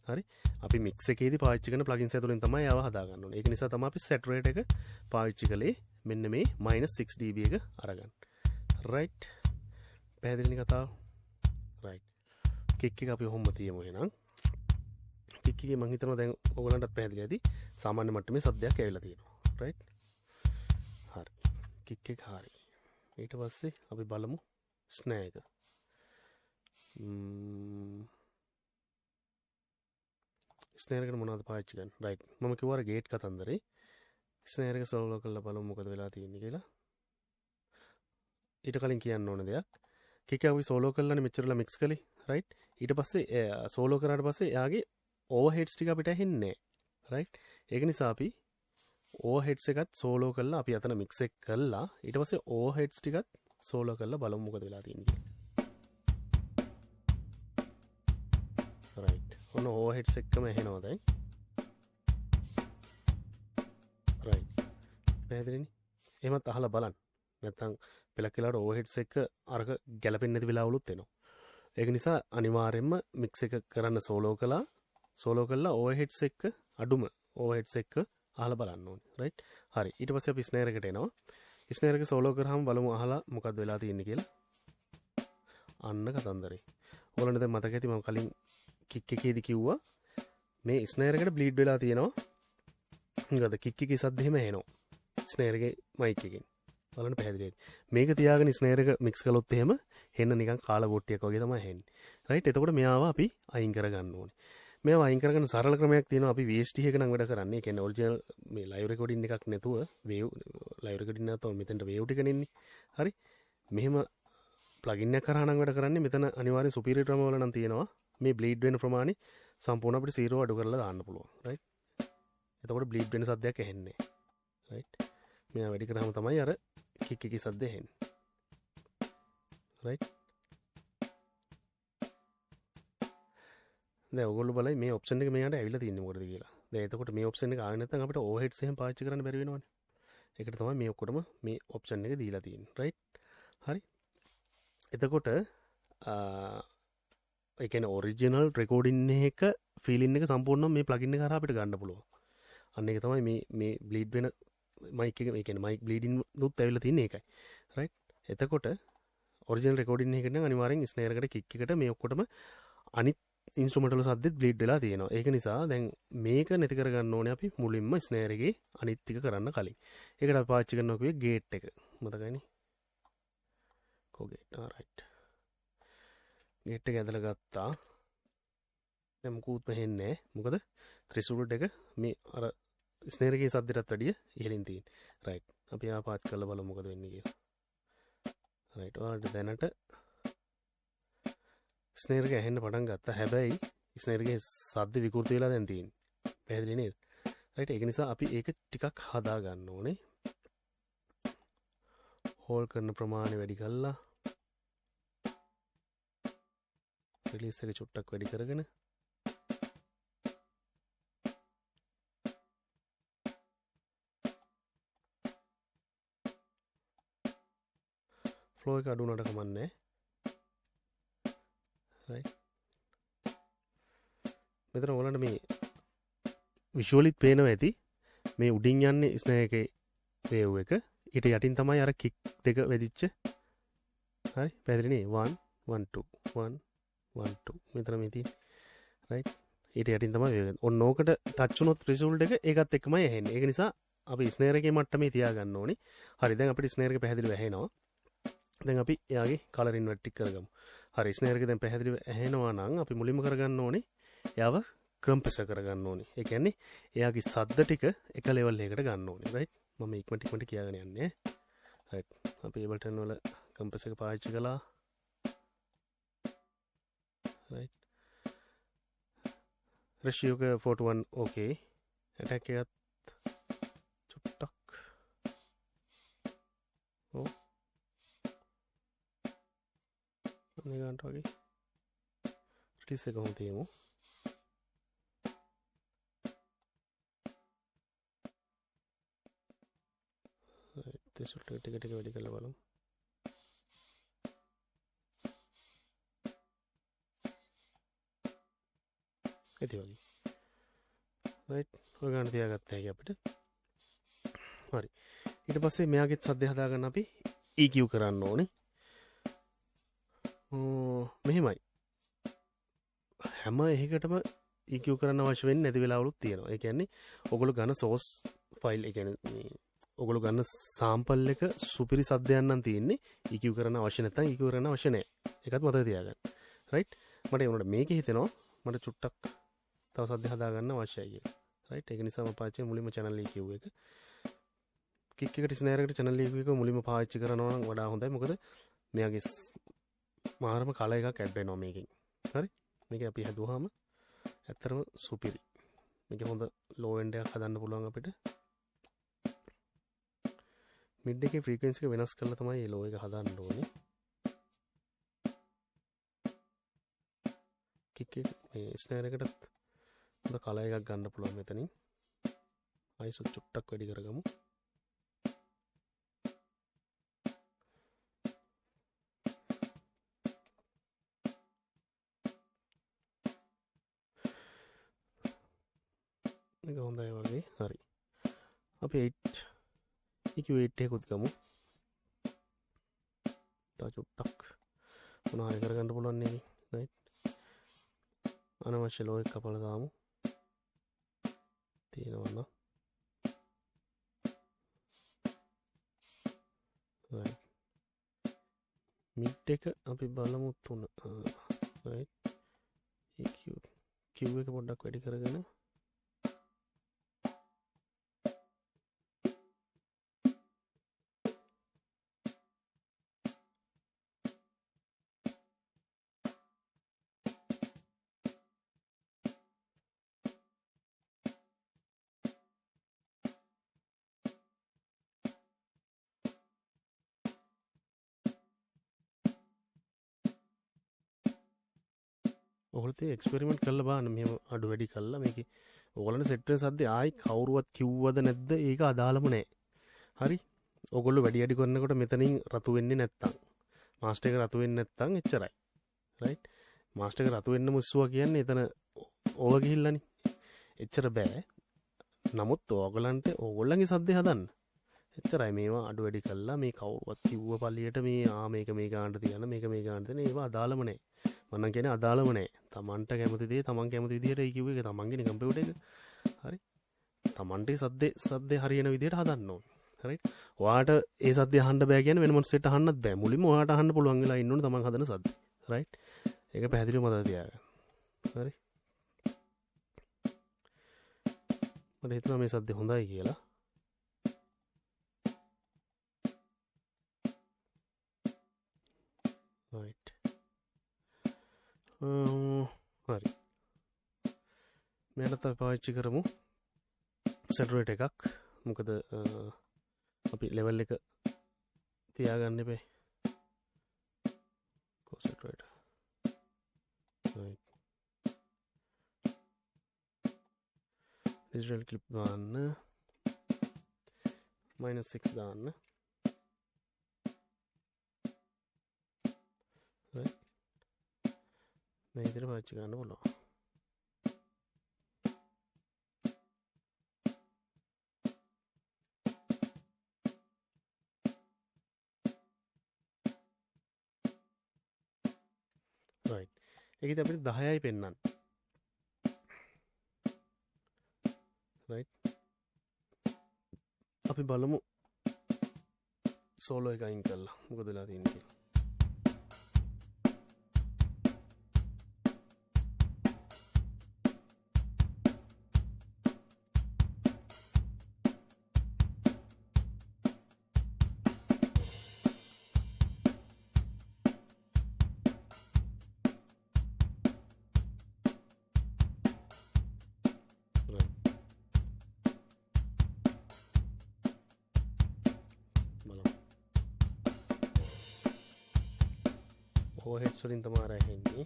හරි. අපි මික්ස් එකේදී පාවිච්චි කරන ප්ලගින්ස් ඇතුලෙන් තමයි ඒව හදාගන්න ඕනේ. ඒක නිසා තමයි අපි සැටුරේට් එක පාවිච්චි කළේ මෙන්න මේ -6 dB එක අරගන්න. රයිට්. පැහැදිලිනේ කතාව? රයිට්. කික් එක අපි ඔහොම තියමු එහෙනම්. කික් එකේ මම හිතනවා දැන් ඔයගලන්ටත් පැහැදිලි ඇති. සාමාන්‍ය මට්ටමේ සද්දයක් ඇවිල්ලා තියෙනවා. රයිට්. හරි. කික් එක හරි. ඊට පස්සේ අපි බලමු ස්නෑ එක. ස්නෑර් එකට මොනවද පාවිච්චි කරන්නේ? රයිට්. මම කිව්වා ගේට් කතන්දරේ. ස්නෑර් එක සෝලෝ කරලා බලමු මොකද වෙලා තියෙන්නේ කියලා. ඊට කලින් කියන්න ඕන දෙයක්. කික් එක අපි සෝලෝ කරලානේ මෙච්චරලා මික්ස් කළේ. රයිට්. ඊට පස්සේ සෝලෝ කරාට පස්සේ එයාගේ ඕවර්හෙඩ්ස් ටික අපිට ඇහෙන්නේ නැහැ. රයිට්. ඒක නිසා අපි ඕවර්හෙඩ්ස් එකත් සෝලෝ කරලා අපි අතන මික්ස් එක කළා. ඊට පස්සේ ඕවර්හෙඩ්ස් ටිකත් සෝලෝ කරලා බලමු මොකද වෙලා තියෙන්නේ කියලා. රයිට්. ඔන්න ඕවර්හෙඩ්ස් එක්කම ඇහෙනවා දැන්. රයිට්. පැහැදිලිනේ? එහෙමත් අහලා බලන්න. නැත්තම් පෙලක් වෙලාවට ඕවර්හෙඩ්ස් එක්ක අරක ගැලපෙන්නේ නැති වෙලාවලුත් එනවා. ඒක නිසා අනිවාර්යයෙන්ම මික්ස් එක කරන්න සෝලෝ කළා ඕවර්හෙඩ්ස් එක්ක අඩුම ඕවර්හෙඩ්ස් එක්ක අහලා බලන්න ඕනේ. රයිට්. හරි. ඊට පස්සේ අපි ස්නේර් එකට එනවා. ස්නේර් එක සෝලෝ කරාම බලමු අහලා මොකද්ද වෙලා තියෙන්නේ කියලා. අන්න කතන්දරේ. ඔයාලන්ට දැන් මතක ඇති මම කලින් කික් එකේදී කිව්වා මේ ස්නේර් එකට බ්ලීඩ් වෙලා තියෙනවා. මොකද කික් එකේ සද්ද එහෙම එනවා. ස්නේර් එකේ මයික් එකෙන්. බලන්න පැහැදිලිද? මේක තියාගෙන ස්නේර් එක මික්ස් කළොත් එහෙම හෙන්න නිකන් කාලා බොට්ටියක් වගේ තමයි හෙන්නේ. රයිට්. එතකොට මෙයාව අපි අයින් කරගන්න ඕනේ. මේවා අයින් කරගන්න සරල ක්‍රමයක් තියෙනවා. අපි VST එක නම් වැඩ කරන්නේ. ඒ කියන්නේ ඔරිජිනල් මේ ලයිව් රෙකෝඩින් එකක් නැතුව වේව් ලයිව් රෙකෝඩින් නැතුව මෙතෙන්ට වේව් ටික නෙන්නේ. හරි. මෙහෙම ප්ලගින් එකක් කරා නම් වැඩ කරන්නේ. මෙතන අනිවාර්යෙන් සුපීරියර් ඩ්‍රම වල නම් තියෙනවා. මේ බ්ලීඩ් වෙන ප්‍රමාණය සම්පූර්ණ අපිට 0 අඩු කරලා දාන්න පුළුවන්. රයිට්. එතකොට බ්ලීඩ් වෙන සද්දයක් ඇහෙන්නේ නැහැ. රයිට්. මෙයා වැඩි කරාම තමයි අර කික් එකේ සද්ද ඇහෙන්නේ. රයිට්. දැන් ඔයගොල්ලෝ බලයි මේ ඔප්ෂන් එක මෙයාට ඇවිල්ලා තියෙන්නේ මොකටද කියලා. දැන් එතකොට මේ ඔප්ෂන් එක ආවේ නැත්නම් අපිට ඕවර්හෙඩ්ස් එහෙම පාවිච්චි කරන්න බැරි වෙනවනේ. ඒකට තමයි මේ ඔක්කොටම මේ ඔප්ෂන් එක දීලා තියෙන්නේ. රයිට්. හරි. එතකොට ඒ කියන්නේ ඔරිජිනල් රෙකෝඩින් එක ෆීලින් එක සම්පූර්ණයෙන් මේ ප්ලගින් එක හරහා අපිට ගන්න පුළුවන්. අන්න ඒක තමයි මේ බ්ලීඩ් වෙන මයික් එක ඒ කියන්නේ මයික් බ්ලීඩින් දුත් ඇවිල්ලා තියෙන්නේ ඒකයි. රයිට්. එතකොට ඔරිජිනල් රෙකෝඩින් එකකට නම් අනිවාර්යෙන් ස්නේර් එකට කික් එකට මේ ඔක්කොටම අනිත් ඉන්ස්ට්‍රුමන්ටල් සද්දෙත් බ්ලීඩ් වෙලා තියෙනවා. ඒක නිසා දැන් මේක නැති කරගන්න ඕනේ අපි මුලින්ම ස්නේර් එකේ අනිත් ටික කරන්න කලින්. ඒකට අපි පාවිච්චි කරනවා කිව්වේ ගේට් එක. මතකයිනේ? කොගේට්. රයිට්. ගේට් එක ඇදලා ගත්තා. දැන් මුකුත් වෙන්නේ නැහැ. මොකද ත්‍රිසුරුඩ් එක මේ අර ස්නේර් එකේ සද්දයටත් වැඩිය ඉහළින් තියෙන්නේ. රයිට්. අපි ආපහත් කරලා බලමු මොකද වෙන්නේ කියලා. රයිට්. ඔයාලට දැනට ස්නේර් එක ඇහෙන්න පටන් ගත්තා. හැබැයි ස්නේර් එකේ සද්ද විකෘති වෙලා දැන් තියෙන්නේ. පැහැදිලි නේද? රයිට්. ඒක නිසා අපි ඒක ටිකක් හදා ගන්න ඕනේ. හෝල් කරන ප්‍රමාණය වැඩි කරලා රිලීස් එක චුට්ටක් වැඩි කරගෙන ෆ්ලෝ එක අඩු වුණාට කමන්නේ. right මෙතන ඔයාලන්ට මේ විෂුවලිත් පේනවා ඇති මේ උඩින් යන්නේ ස්නේහ් එකේ වේව් එක ඊට යටින් තමයි අර කික් දෙක වෙදිච්ච හරි පැහැදිලිනේ 1 1 2 1 1 2 මෙතන මේ තියෙන්නේ right ඊට යටින් තමයි වේව් එක ඔන්න ඕකට ටච් වුණොත් රිසල්ට් එක ඒකත් එක්කමයි ඇහෙන්නේ ඒක නිසා අපි ස්නේහ් එකේ මට්ටමේ තියාගන්න ඕනේ හරි දැන් අපිට ස්නේහ් එක පැහැදිලිව ඇහෙනවා දැන් අපි එයාගේ කලර් ඉන්වර්ට් කරගමු හරි ස්නේහ් එක දැන් පැහැදිලිව ඇහෙනවා නම් අපි මුලින්ම කරගන්න ඕනේ එයාව ක්‍රම්පෙස කරගන්න ඕනේ. ඒ කියන්නේ එයාගේ සද්ද ටික එක ලෙවල් එකකට ගන්න ඕනේ. right? මම ඉක්මනට කියාගෙන යන්නේ. right. අපි Ableton වල කම්ප්‍රෙස් එක පාවිච්චි කළා. right. ratio එක 4:1 okay. attack එකත් චුට්ටක්. ඔව්. මේ ගන්නට වගේ. release එක කොහොමද තියමු? රිසල්ට් එක ටික වැඩි කරලා බලමු. ඒත් වගේ. right ඔය ගන්න තියාගත්තා හැකි අපිට. හරි. ඊට පස්සේ මෙයාගෙත් සද්ද හදාගන්න අපි EQ කරන්න ඕනේ. මෙහෙමයි. හැම එකකටම EQ කරන්න අවශ්‍ය වෙන්නේ නැති වෙලාවලුත් තියෙනවා. ඒ කියන්නේ ඔයගොල්ලෝ ගන්න source file ඒ කියන්නේ ඔගොල්ලෝ ගන්න සාම්පල් එක සුපිරි සද්දයක් නම් තියෙන්නේ EQ කරන්න අවශ්‍ය නැත්නම් EQ කරන්න අවශ්‍ය නැහැ. ඒකත් මතක තියාගන්න. right? මට ඒ වුණාට මේකේ හිතෙනවා මට චුට්ටක් තව සද්ද හදාගන්න අවශ්‍යයි කියලා. right? ඒක නිසා මම පාවිච්චි කරන මුලින්ම channel EQ එක. කික් එකට ස්නෑර් එකට channel EQ එක මුලින්ම පාවිච්චි කරනවා නම් වඩා හොඳයි. මොකද මෙයාගේ මාරම කල එකක් ඇඩ් වෙනවා මේකෙන්. හරි? මේක අපි හදුවාම ඇත්තටම සුපිරි. මේක හොඳ low end එකක් හදන්න පුළුවන් අපිට. මිඩ් එකේ ෆ්‍රීකවෙන්සි එක වෙනස් කරලා තමයි මේ ලෝ එක හදන්න ඕනේ. කික් එක මේ ස්නෑර් එකටත් හොඳ කලර් එකක් ගන්න පුළුවන් මෙතනින්. ISO චුට්ටක් වැඩි කරගමු. මේක හොඳයි වගේ. හරි. අපි 8 EQ8 එකකුත් ගමු. තා චුට්ටක් මොනවා කරගන්න පුළුවන් නේ. right. අනවශ්‍ය ලෝ එක කපලා දාමු. තියෙනවා නම්. right. mid එක අපි බලමු 3. right. EQ Q එක පොඩ්ඩක් වැඩි කරගෙන ඔහොල්ට එක්ස්පෙරිමන්ට් කරලා බලන්න මෙහෙම අඩු වැඩි කරලා මේකේ ඕගොල්ලන්ට සෙට් වෙන සද්දේ ආයි කවුරුවත් කිව්වද නැද්ද ඒක අදාළම නැහැ. හරි? ඕගොල්ලෝ වැඩි වැඩි කරනකොට මෙතනින් රතු වෙන්නේ නැත්තම් මාස්ටර් එක රතු වෙන්නේ නැත්තම් එච්චරයි. right? මාස්ටර් එක රතු වෙන්න මුස්සුවා කියන්නේ එතන ඕව ගිහිල්ලානේ. එච්චර බෑ. නමුත් ඕගොල්ලන්ට ඕගොල්ලන්ගේ සද්දේ හදන්න. එච්චරයි මේවා අඩු වැඩි කළා මේ කවුරුවත් කිව්ව පළියට මේ මේක මේ ගානට තියන්න මේක මේ ගානට තියන්න ඒවා අදාළම නැහැ. මම නම් කියන්නේ අදාළම නැහැ. තමන්ට කැමති දේ තමන් කැමති විදිහට EQ එක තමන්ගේ කම්පියුටර් එක. හරි. තමන්ට සද්දේ හරියන විදිහට හදන්න ඕනේ. හරි. ඔයාට ඒ සද්දේ අහන්න බෑ කියන්නේ වෙන මොනසෙට අහන්නත් බෑ. මුලින්ම ඔයාට අහන්න පුළුවන් වෙලා ඉන්න ඕනේ තමන් හදන සද්ද. right? ඒක පැහැදිලිව මතක තියාගන්න. හරි. මට හිතෙනවා මේ සද්දේ හොඳයි කියලා. right. හරි. මෙයාට අපි පාවිච්චි කරමු සැටුරේට් එකක්. මොකද අපි ලෙවල් එක තියාගන්න එපේ. කොසැටුරේට්. right. digital clip දාන්න. -6 දාන්න. මේ විදිහට පාවිච්චි කරන්න පුළුවන්. right. ඒකෙදි අපිට 10යි පෙන්නන්න. right. අපි බලමු සෝලෝ එක අයින් කරලා මොකද වෙලා තියෙන්නේ කියලා. overheads වලින් තමයි අර ඇහෙන්නේ.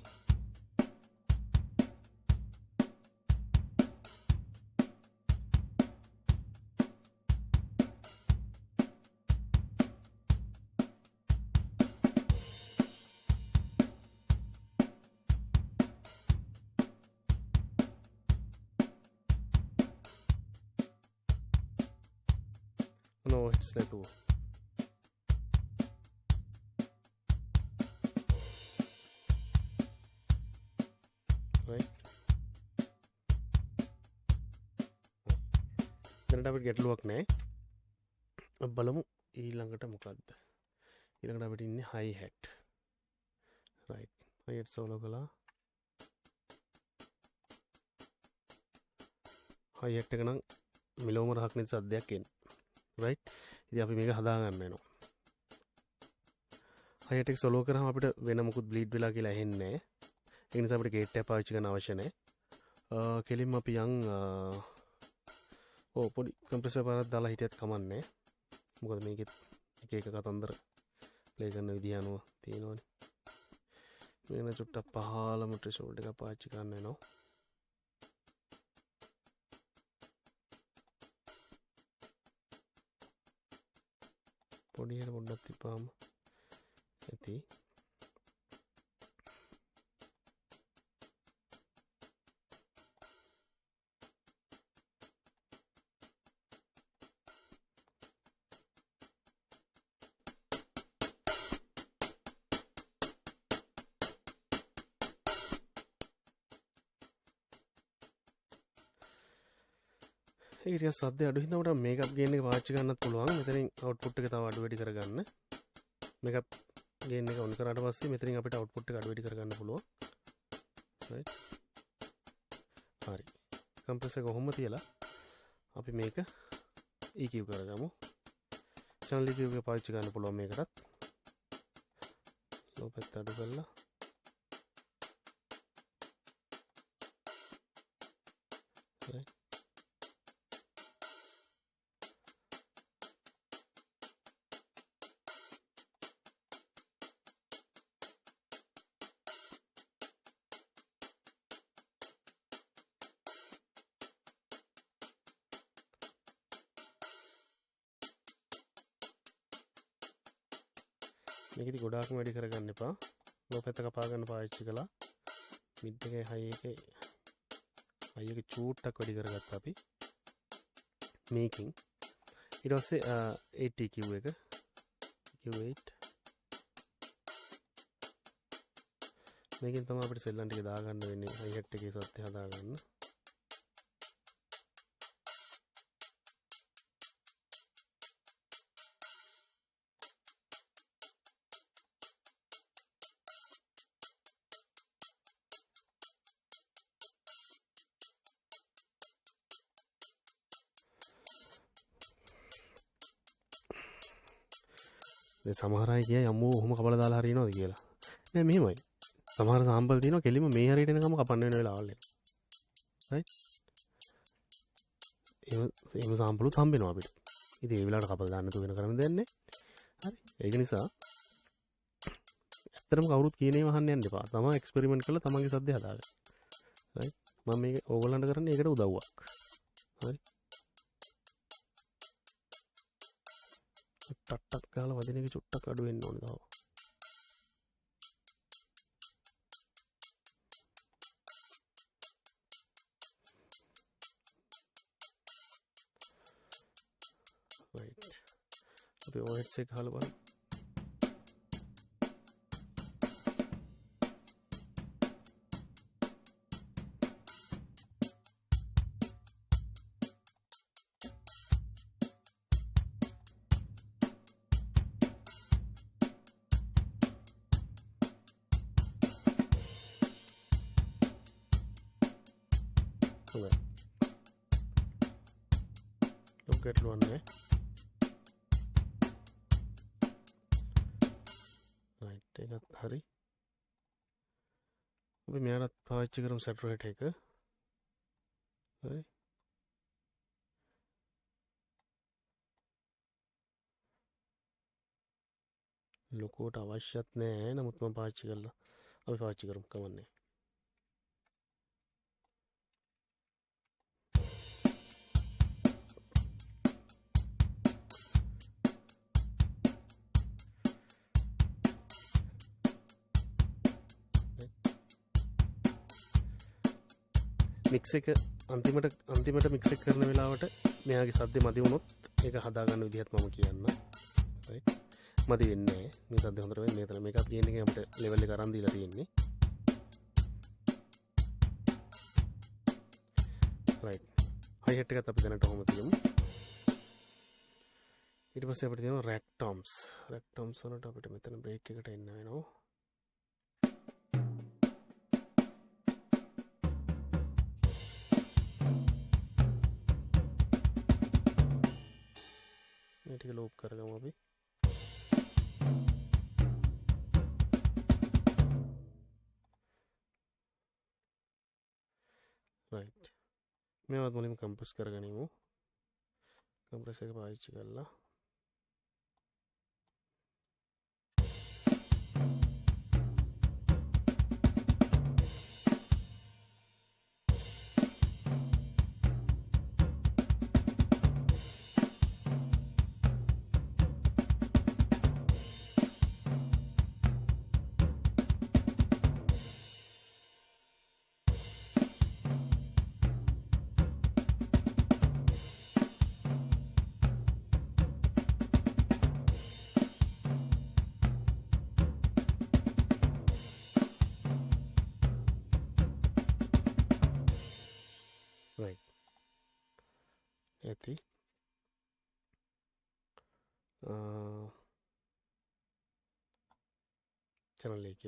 overheads නැතුව දැනට අපිට ගැටලුවක් නැහැ. අපි බලමු ඊළඟට මොකද්ද. ඊළඟට අපිට ඉන්නේ hi hat. right. hi hat solo කළා. hi hat එක නම් මෙලොවම රහක් නැති සද්දයක් එන්නේ. right. ඉතින් අපි මේක හදා ගන්න වෙනවා. hi hat එක සෝලෝ කරාම අපිට වෙන මොකුත් බ්ලීඩ් වෙලා කියලා ඇහෙන්නේ නැහැ. ඒ නිසා අපිට ගේට් එක පාවිච්චි කරන්න අවශ්‍ය නැහැ. කෙලින්ම අපි යන් පොඩි කම්ප්‍රෙසර් පාරක් දාලා හිටියත් කමන්නේ. මොකද මේකෙත් එක එක කතන්දර ප්ලේ කරන විදිහ අනුව තියෙනවනේ. මේක චුට්ටක් පහළම ට්‍රෙෂෝල්ඩ් එක පාවිච්චි කරන්න වෙනවා. පොඩියට පොඩ්ඩක් තිබ්බාම ඇති. ඒ ටික සද්ද අඩු හින්දා උඩ මේකප් ගේන් එක පාවිච්චි කරන්නත් පුළුවන්. මෙතනින් අවුට්පුට් එක තව අඩු වැඩි කරගන්න. මේකප් ගේන් එක ඔන් කරාට පස්සේ මෙතනින් අපිට අවුට්පුට් එක අඩු වැඩි කරගන්න පුළුවන්. right. හරි. කම්ප්‍රෙසර් එක කොහොම තියලා අපි මේක EQ කරගමු. channel EQ එක පාවිච්චි කරන්න පුළුවන් මේකටත්. low පැත්ත අඩු කරලා right. මේකෙදි ගොඩාක්ම වැඩි කරගන්න එපා. ලෝ පැත්ත කපා ගන්න පාවිච්චි කළා. මිඩ් එකේ හයි එකේ චූට්ටක් වැඩි කරගත්තා අපි. මේකින් ඊට පස්සේ 8 EQ එක EQ8 මේකෙන් තමයි අපිට සෙල්ලම් ටික දාගන්න වෙන්නේ. හයි හැට් එකේ සත්‍ය හදාගන්න. සමහර අය කියයි අම්මෝ ඔහොම කපලා දාලා හරියනවද කියලා. නෑ මෙහෙමයි. සමහර සාම්පල් තියෙනවා කෙලින්ම මේ හරියට එනකම කපන්න වෙන වෙලාවල් එනවා. right? එහෙම සාම්පලුත් හම්බෙනවා අපිට. ඉතින් ඒ වෙලාවට කපලා දාන්න තු වෙන කරන්න දෙයක් නෑ. හරි. ඒක නිසා ඇත්තටම කවුරුත් කියන ඒවා අහන්න යන්න එපා. තමා එක්ස්පෙරිමන්ට් කරලා තමන්ගේ සද්දය හදාගන්න. right? මම මේක ඕගොල්ලන්ට කරන්නේ ඒකට උදව්වක්. හරි. ටක් ටක් ගාලා වදින එක චුට්ටක් අඩු වෙන්න ඕනේ තාම. අපි overheads එක ගහලා බලමු. හොඳයි. ලොකු ගැටලුවක් නැහැ. රයිට් එකත් හරි. අපි මෙයාට පාවිච්චි කරමු සැටරේට් එක. හරි. ලොකුවට අවශ්‍යත් නැහැ. නමුත් මම පාවිච්චි කළා. අපි පාවිච්චි කරමු කමන්නේ. මික්ස් එක අන්තිමට මික්ස් එක කරන වෙලාවට මෙයාගේ සද්දේ මදි වුණොත් ඒක හදාගන්න විදිහත් මම කියන්න. රයිට්. මදි වෙන්නේ නැහැ. මේ සද්දේ හොඳට වෙන්නේ. මෙතන මේකත් ගේන් එකේ අපිට ලෙවල් එක අරන් දීලා තියෙන්නේ. රයිට්. හයි හෙට් එකත් අපි දැනට ඔහොම තියමු. ඊට පස්සේ අපිට තියෙනවා රැක් ටොම්ස්. රැක් ටොම්ස් වලට අපිට මෙතන බ්‍රේක් එකට එන්න වෙනවා. මේ ටික ලූප් කරගමු අපි. රයිට්. මේවත් මුලින්ම කම්ප්‍රෙස් කරගනිමු. කම්ප්‍රෙස් එක පාවිච්චි කරලා right ඇති channel එක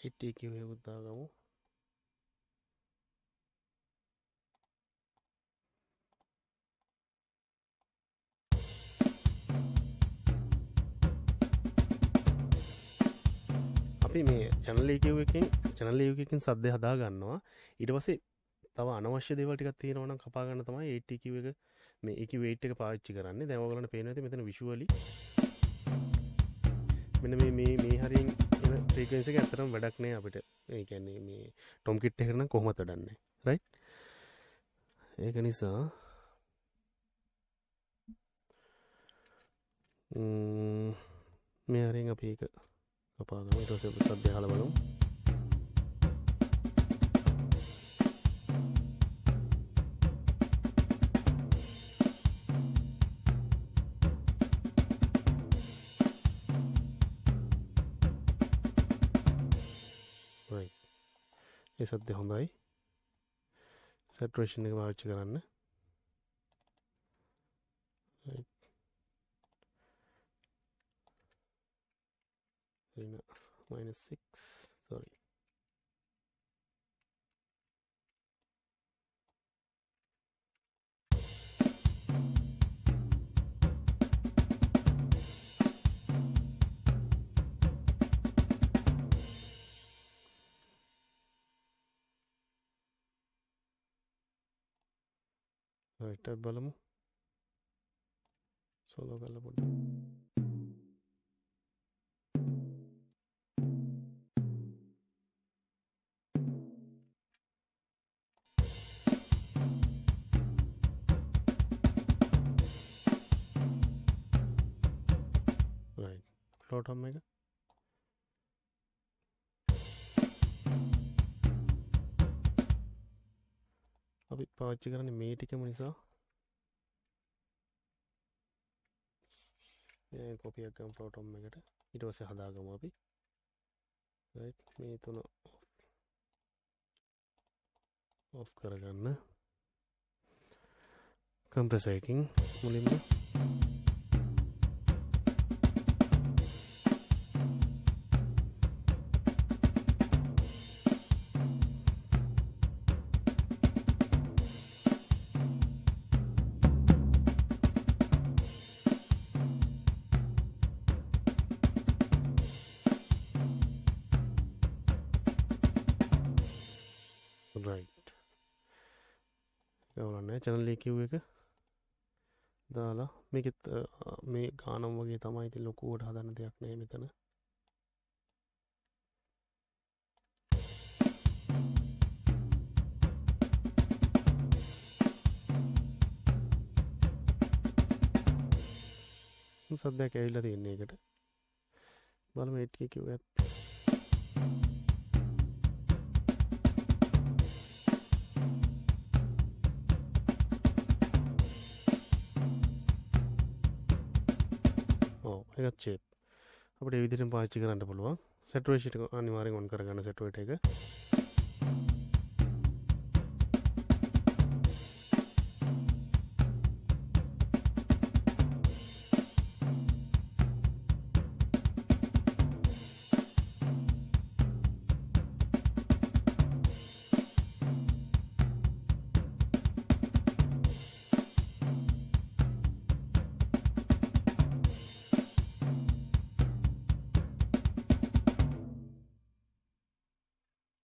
ATQ එකකුත් දාගමු. අපි මේ channel එකකින් සද්දය හදා ගන්නවා. ඊට පස්සේ තව අනවශ්‍ය දේවල් ටිකක් තියෙනවා නම් කපා ගන්න තමයි ATQ එක මේ EQ weight එක පාවිච්චි කරන්නේ. දැන් ඔයගොල්ලන්ට පේනවා ඇති මෙතන visually මෙන්න මේ හරියෙන් එන frequency එක ඇත්තටම වැඩක් නෑ අපිට. ඒ කියන්නේ මේ tom kit එකකට නම් කොහොමද වැඩන්නේ. right? ඒක නිසා මේ හරියෙන් අපි ඒක කපා ගමු. ඊට පස්සේ සද්දය අහලා බලමු. ඒ සද්දේ හොඳයි. saturation එක පාවිච්චි කරන්න. -6 sorry. right බලමු. solo කරලා පොඩ්ඩක් ෆ්ලෝටම් එක. අපි පාවිච්චි කරන්නේ මේ ටිකම නිසා මේ කොපියක් ගමු ෆ්ලෝටම් එකට. ඊට පස්සේ හදාගමු අපි. රයිට් මේ තුන ඔෆ් කරගන්න. කම්ප්‍රෙසර් එකකින් මුලින්ම රයිට් ගවලන්නේ channel EQ එක දාලා මේකෙත් මේ ගානම් වගේ තමයි ඉතින් ලොකුවට හදන්න දෙයක් නෑ මෙතන. සද්දයක් ඇවිල්ලා තියෙන්නේ ඒකට. බලමු EQ එකත් එකත් ෂේප් අපිට ඒ විදිහටම පාවිච්චි කරන්න පුළුවන්. සැටුරේෂන් එක අනිවාර්යෙන් ඔන් කරගන්න සැටුරේට් එක.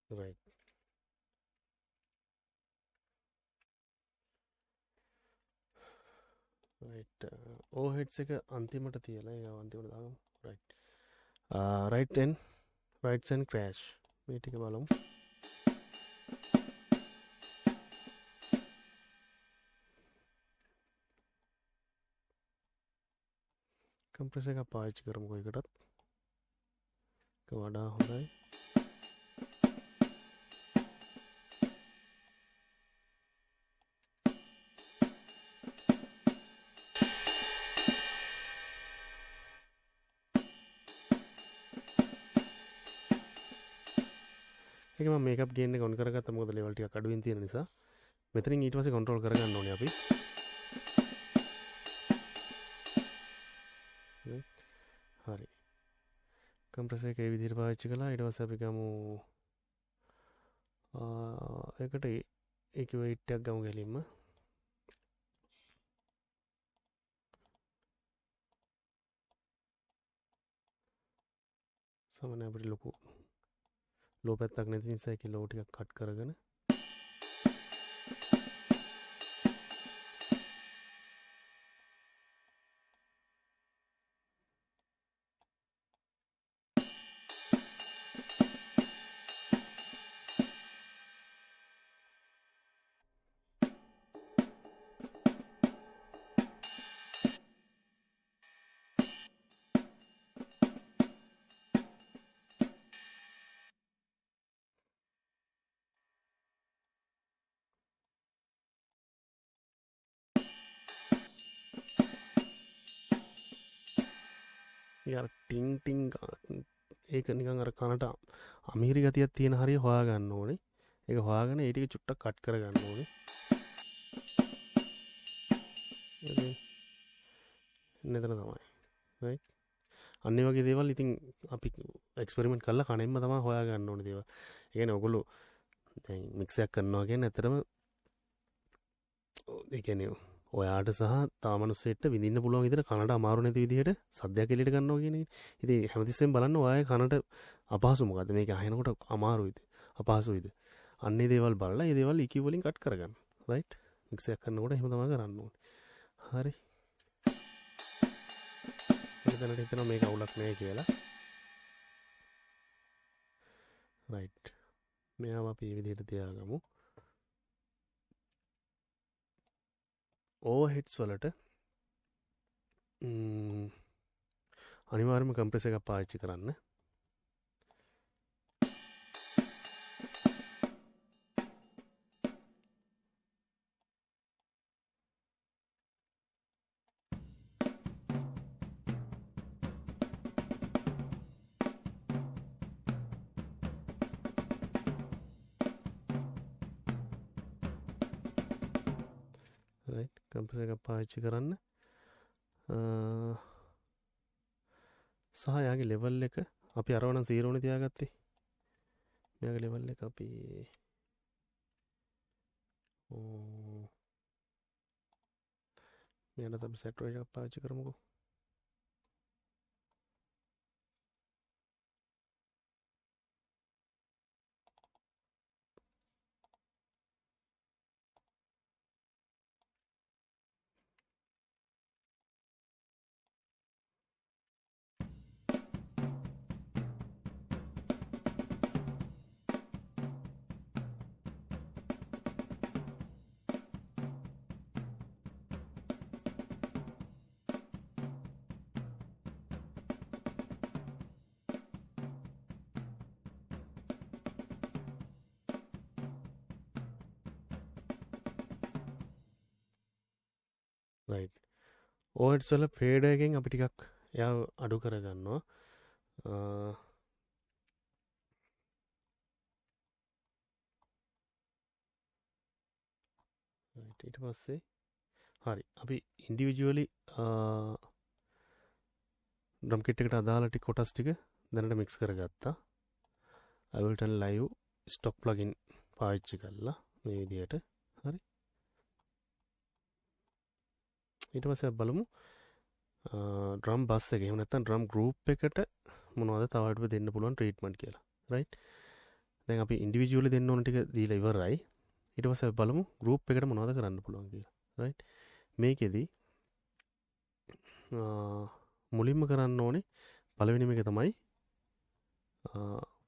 right right overheads එක අන්තිමට තියලා ඒක අන්තිමට දාගමු. right rights and crash මේ ටික බලමු. compressor එක පාවිච්චි කරමුකෝ එකටත්. ඒක වඩා හොඳයි. ඒක මම මේකප් ගේන් එක ඔන් කරගත්තා මොකද ලෙවල් ටිකක් අඩුවෙන් තියෙන නිසා. මෙතනින් ඊට පස්සේ කන්ට්‍රෝල් කරගන්න ඕනේ අපි. හරි. කම්ප්‍රෙසර් එක ඒ විදිහට පාවිච්චි කළා. ඊට පස්සේ අපි ගමු ඒකට EQ weight එකක් ගමු ගෙලින්ම. සමහරවිට අපිට ලොකු ලෝ පැත්තක් නැති නිසා ඒක ලෝ ටිකක් කට් කරගෙන යාර ටින් ටින් ඒක නිකන් අර කනට අමීරි ගතියක් තියෙන හරිය හොයාගන්න ඕනේ. ඒක හොයාගෙන ඒ ටික චුට්ටක් කට් කරගන්න ඕනේ. මෙතන තමයි. right අන්න ඒ වගේ දේවල් ඉතින් අපි එක්ස්පෙරිමන්ට් කරලා කණෙන්ම තමයි හොයාගන්න ඕනේ දේවල්. ඒ කියන්නේ ඔයගොල්ලෝ දැන් මික්ස් එකක් කරනවා කියන්නේ ඇත්තටම ඒ කියන්නේ ඔයාට සහ තාමනුස්සෙට විඳින්න පුළුවන් විදිහට කනට අමාරු නැති විදිහට සද්දයක් එළියට ගන්නවා කියන එක. ඉතින් හැමතිස්සෙම බලන්න ඔයාගේ කනට අපහසු මොකද්ද මේක අහනකොට අමාරුයිද අපහසුයිද? අන්නේ දේවල් බලලා ඒ දේවල් EQ වලින් කට් කරගන්න. right මික්ස් එකක් කරනකොට එහෙම තමයි කරන්න ඕනේ. හරි. දැනට හිතනවා මේක අවුලක් නෑ කියලා. right මෙයාව අපි මේ විදිහට තියාගමු. overheads වලට අනිවාර්යයෙන්ම කම්ප්‍රෙසර් එකක් පාවිච්චි කරන්න. right කම්ප්‍රෙසර් එකක් පාවිච්චි කරන්න. සහ යාගේ ලෙවල් එක අපි අරව නම් 0 නේ තියාගත්තේ. මෙයාගේ ලෙවල් එක අපි මෙයාට අපි සැටුරේට් එකක් පාවිච්චි කරමුකෝ. right ඕඩ්ස් වල ෆේඩර් එකෙන් අපි ටිකක් එයා අඩු කරගන්නවා. ඊට පස්සේ හරි අපි ඉන්ඩිවිජුවලි ඩ්‍රම් කිට් එකට අදාළ ටික කොටස් ටික දැනට මික්ස් කරගත්තා. Ableton Live stock plugin පාවිච්චි කරලා මේ විදිහට. හරි ඊට පස්සේ බලමු ඩ්‍රම් බස් එක එහෙම නැත්නම් ඩ්‍රම් ගෲප් එකට මොනවද තව අඩුව දෙන්න පුළුවන් ට්‍රීට්මන්ට් කියලා. right දැන් අපි ඉන්ඩිවිජුවලි දෙන්න ඕන ටික දීලා ඉවරයි. ඊට පස්සේ බලමු ගෲප් එකට මොනවද කරන්න පුළුවන් කියලා. right මේකෙදි මුලින්ම කරන්න ඕනේ පළවෙනිම එක තමයි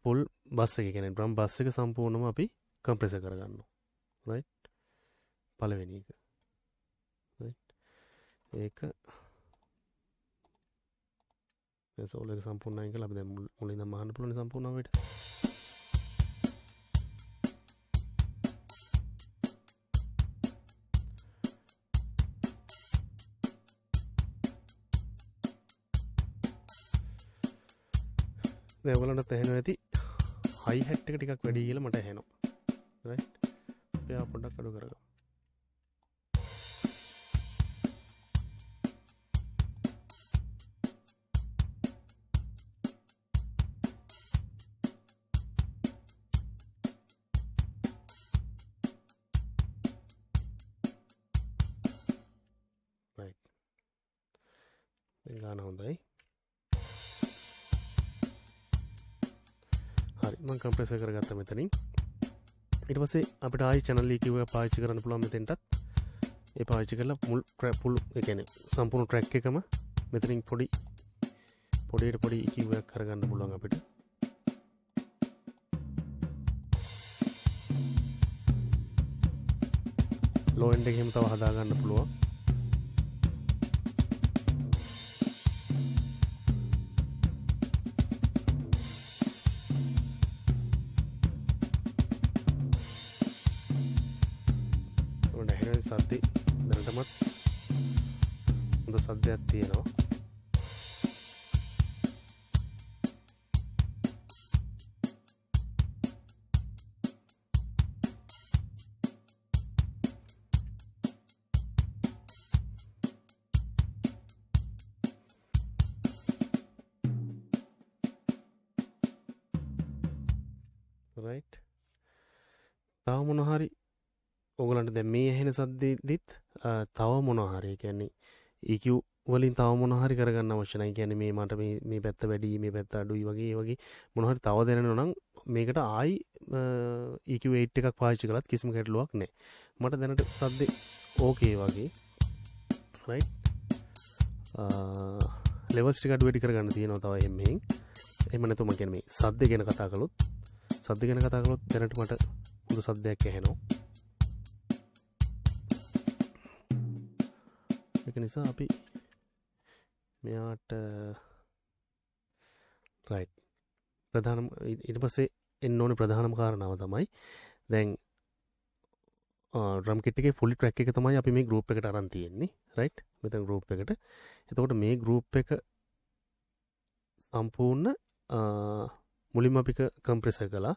ෆුල් බස් එක කියන්නේ ඩ්‍රම් බස් එක සම්පූර්ණයෙන්ම අපි කම්ප්‍රෙසර් කරගන්නවා. right පළවෙනි එක. right ඒක දැන් සෝල් එක සම්පූර්ණයි කියලා අපි දැන් මුලින්ම අහන්න පුළුවන් සම්පූර්ණව වෙට. දැන් ඔයගලන්ට තේරෙනවා ඇති හයි හැට් එක ටිකක් වැඩි කියලා මට ඇහෙනවා. right අපි ආ පොඩ්ඩක් අඩු කරගමු. right දැන් ගාන හොඳයි. හරි මම කම්ප්‍රෙසර් කරගත්තා මෙතනින්. ඊට පස්සේ අපිට ආයි channel EQ එක පාවිච්චි කරන්න පුළුවන් මෙතෙන්ටත්. ඒ පාවිච්චි කරලා මුල් ෆුල් ඒ කියන්නේ සම්පූර්ණ ට්‍රැක් එකම මෙතනින් පොඩි EQ එකක් කරගන්න පුළුවන් අපිට. low end එකෙම තව හදා ගන්න පුළුවන්. සද්දේ දැනටමත් හොඳ සද්දයක් තියෙනවා. right තව මොනවා හරි ඔයගලන්ට දැන් මේ ඇහෙන සද්දෙදිත් තව මොනවා හරි කියන්නේ EQ වලින් තව මොනවා හරි කරගන්න අවශ්‍ය නැහැ. කියන්නේ මේ මට මේ පැත්ත වැඩි මේ පැත්ත අඩුයි වගේ මොනවා හරි තව දැනෙනවා නම් මේකට ආයි EQ8 එකක් පාවිච්චි කළත් කිසිම ගැටලුවක් නැහැ. මට දැනට සද්දේ ඕකේ වගේ. right ලෙවල්ස් ටික අඩු වැඩි කරගන්න තියෙනවා තව එහෙම. එහෙම නැතුව මම කියන්නේ මේ සද්ද ගැන කතා කළොත් දැනට මට හොඳ සද්දයක් ඇහෙනවා. ඒක නිසා අපි මෙයාට රයිට්. ප්‍රධානම ඊට පස්සේ එන්න ඕනේ ප්‍රධානම කාරණාව තමයි දැන් ඩ්‍රම් කිට් එකේ ෆුල් ට්‍රැක් එක තමයි අපි මේ ගෲප් එකට අරන් තියෙන්නේ. රයිට්. මෙතන ගෲප් එකට. එතකොට මේ ගෲප් එක සම්පූර්ණ මුලින්ම අපි කම්ප්‍රෙස් කළා.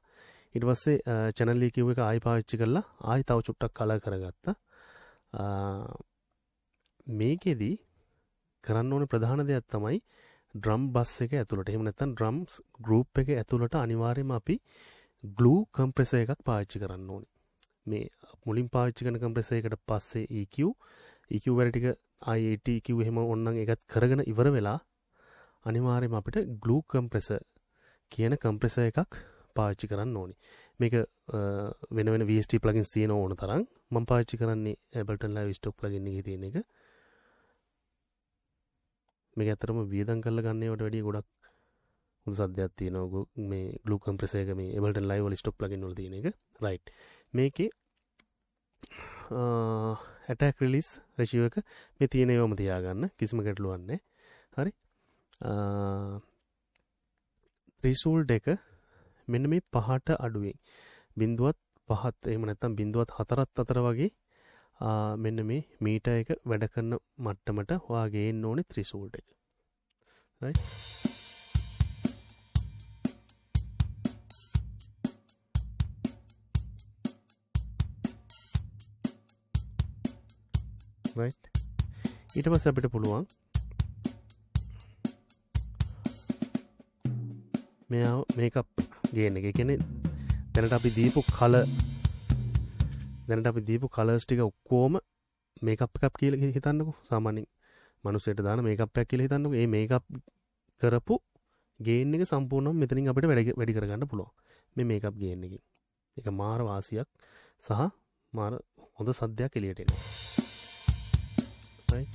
ඊට පස්සේ channel EQ එක ආයි පාවිච්චි කරලා ආයි තව චුට්ටක් කලර් කරගත්තා. මේකෙදි කරන්න ඕනේ ප්‍රධාන දෙයක් තමයි ඩ්‍රම් බස් එක ඇතුළට. එහෙම නැත්නම් ඩ්‍රම්ස් ගෲප් එක ඇතුළට අනිවාර්යයෙන්ම අපි glue compressor එකක් පාවිච්චි කරන්න ඕනේ. මේ මුලින් පාවිච්චි කරන compressor එකට පස්සේ EQ වැඩ ටික IAT EQ එහෙම ඕනනම් ඒකත් කරගෙන ඉවර වෙලා අනිවාර්යයෙන්ම අපිට glue compressor කියන compressor එකක් පාවිච්චි කරන්න ඕනේ. මේක වෙන වෙන VST plugins තියෙන ඕන තරම්. මම පාවිච්චි කරන්නේ Ableton Live stock plugin එකේ තියෙන එක. මේක ඇත්තටම වියදම් කරලා ගන්න ඒවට වැඩිය ගොඩක් හොඳ සද්දයක් තියෙනවා. මේ glue compressor එක මේ Ableton Live වල stock plugin වල තියෙන එක. right. මේකේ attack release ratio එක මේ තියෙන ඒවම තියාගන්න. කිසිම ගැටලුවක් නැහැ. හරි. threshold එක මෙන්න මේ 5ට අඩුවෙන් 0.5 එහෙම නැත්නම් 0.4 අතර වගේ මෙන්න මේ මීටර් එක වැඩ කරන මට්ටමට ඔයාගේ එන්න ඕනේ threshold එක. right. right. ඊට පස්සේ අපිට පුළුවන් මේකප් ගේන් එක. ඒ කියන්නේ දැනට අපි දීපු කලර්ස් ටික ඔක්කොම මේකප් එකක් කියලා හිතන්නකෝ. සාමාන්‍යයෙන් මිනිස්සුන්ට දාන මේකප් එකක් කියලා හිතන්නකෝ. මේ මේකප් කරපු ගේන් එක සම්පූර්ණයෙන් මෙතනින් අපිට වැඩි කරගන්න පුළුවන්. මේ මේකප් ගේන් එකකින්. ඒක මාර වාසියක් සහ මාර හොඳ සද්දයක් එළියට එනවා. right.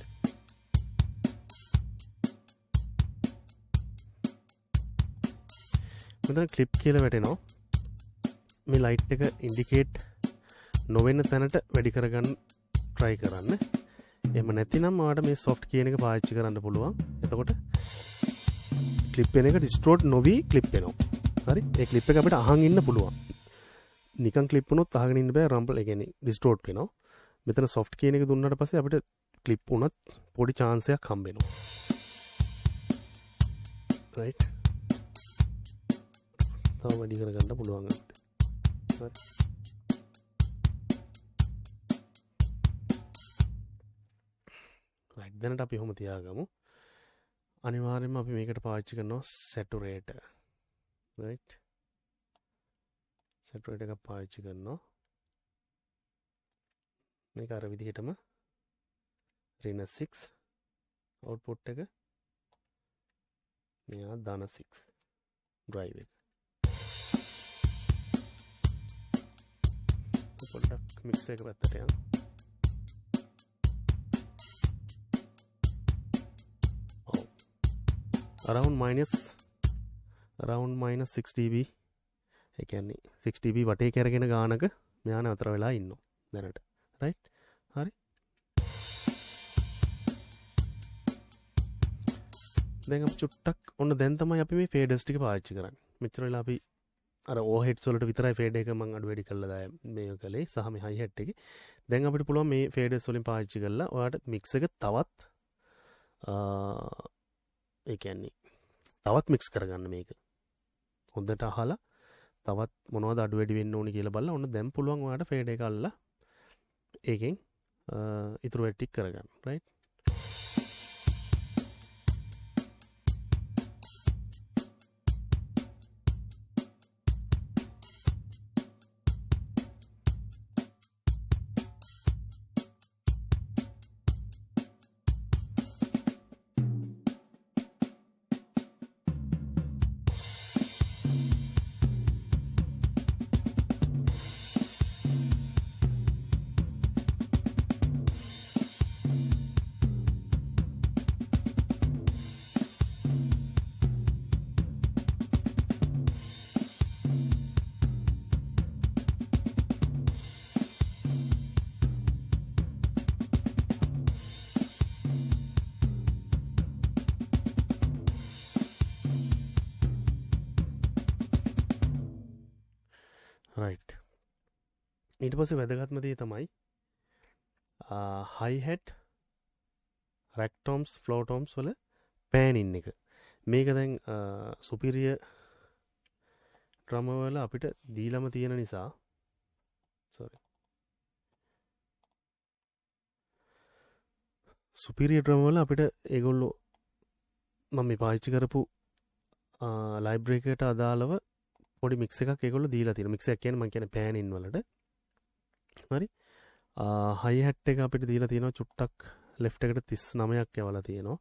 මෙතන ක්ලිප් කියලා වැටෙනවා. මේ ලයිට් එක ඉන්ඩිකේට් නොවෙන තැනට වැඩි කරගන්න try කරන්න. එහෙම නැතිනම් ඔයාලට මේ soft කියන එක පාවිච්චි කරන්න පුළුවන්. එතකොට ක්ලිප් වෙන එක distort නොවි ක්ලිප් වෙනවා. හරි. ඒ ක්ලිප් එක අපිට අහන් ඉන්න පුළුවන්. නිකන් ක්ලිප් වුණොත් අහගෙන ඉන්න බෑ. රම්බල් ඒ කියන්නේ distort වෙනවා. මෙතන soft කියන එක දුන්නාට පස්සේ අපිට ක්ලිප් වුණත් පොඩි chance එකක් හම්බ වෙනවා. right. තව වැඩි කරගන්න පුළුවන් අපිට. හරි. right. දැනට අපි ඔහොම තියාගමු. අනිවාර්යයෙන්ම අපි මේකට පාවිච්චි කරනවා saturator. right. saturator එකක් පාවිච්චි කරනවා. මේක අර විදිහටම රින 6 output එක මෙයා ධන 6 drive එක. පොඩ්ඩක් mix එක පැත්තට යන්න. around minus 6 dB. ඒ කියන්නේ 6 dB වටේ කරගෙන ගානක මෙයා නතර වෙලා ඉන්නවා දැනට. right. හරි. දැන් අපි චුට්ටක් ඔන්න දැන් තමයි අපි මේ ෆේඩර්ස් ටික පාවිච්චි කරන්නේ. මෙච්චර වෙලා අපි අර ඕහෙඩ්ස් වලට විතරයි ෆේඩ් එක මම අඩු වැඩි කරලා දාය මේ කලේ සහ මේ හයි හැට් එකේ. දැන් අපිට පුළුවන් මේ ෆේඩර්ස් වලින් පාවිච්චි කරලා ඔයාලට මික්ස් එක තවත් ඒ කියන්නේ තවත් මික්ස් කරගන්න මේක. හොඳට අහලා තවත් මොනවද අඩු වැඩි වෙන්න ඕනි කියලා බලලා ඔන්න දැන් පුළුවන් ඔයාලට ෆේඩ් එක අල්ලලා ඒකෙන් ඉතුරු වැඩ ටික කරගන්න. right. රයිට්. ඊට පස්සේ වැදගත්ම දේ තමයි හයි හෙට් රැක්ටෝම්ස් ෆ්ලෝටෝම්ස් වල පෑනින් එක. මේක දැන් සුපිරිය ඩ්‍රම වල අපිට දීලම තියෙන නිසා සුපිරිය ඩ්‍රම වල අපිට ඒගොල්ලෝ මම මේ පාවිච්චි කරපු ලයිබ්‍රේකයට අදාළව පොඩි මික්ස් එකක් ඒගොල්ලෝ දීලා තියෙනවා. මික්ස් එකක් කියන්නේ මම කියන්නේ පෑනින් වලට. හරි. හයි හැට් එක අපිට දීලා තියෙනවා චුට්ටක් ලෙෆ්ට් එකට 39ක් යවලා තියෙනවා.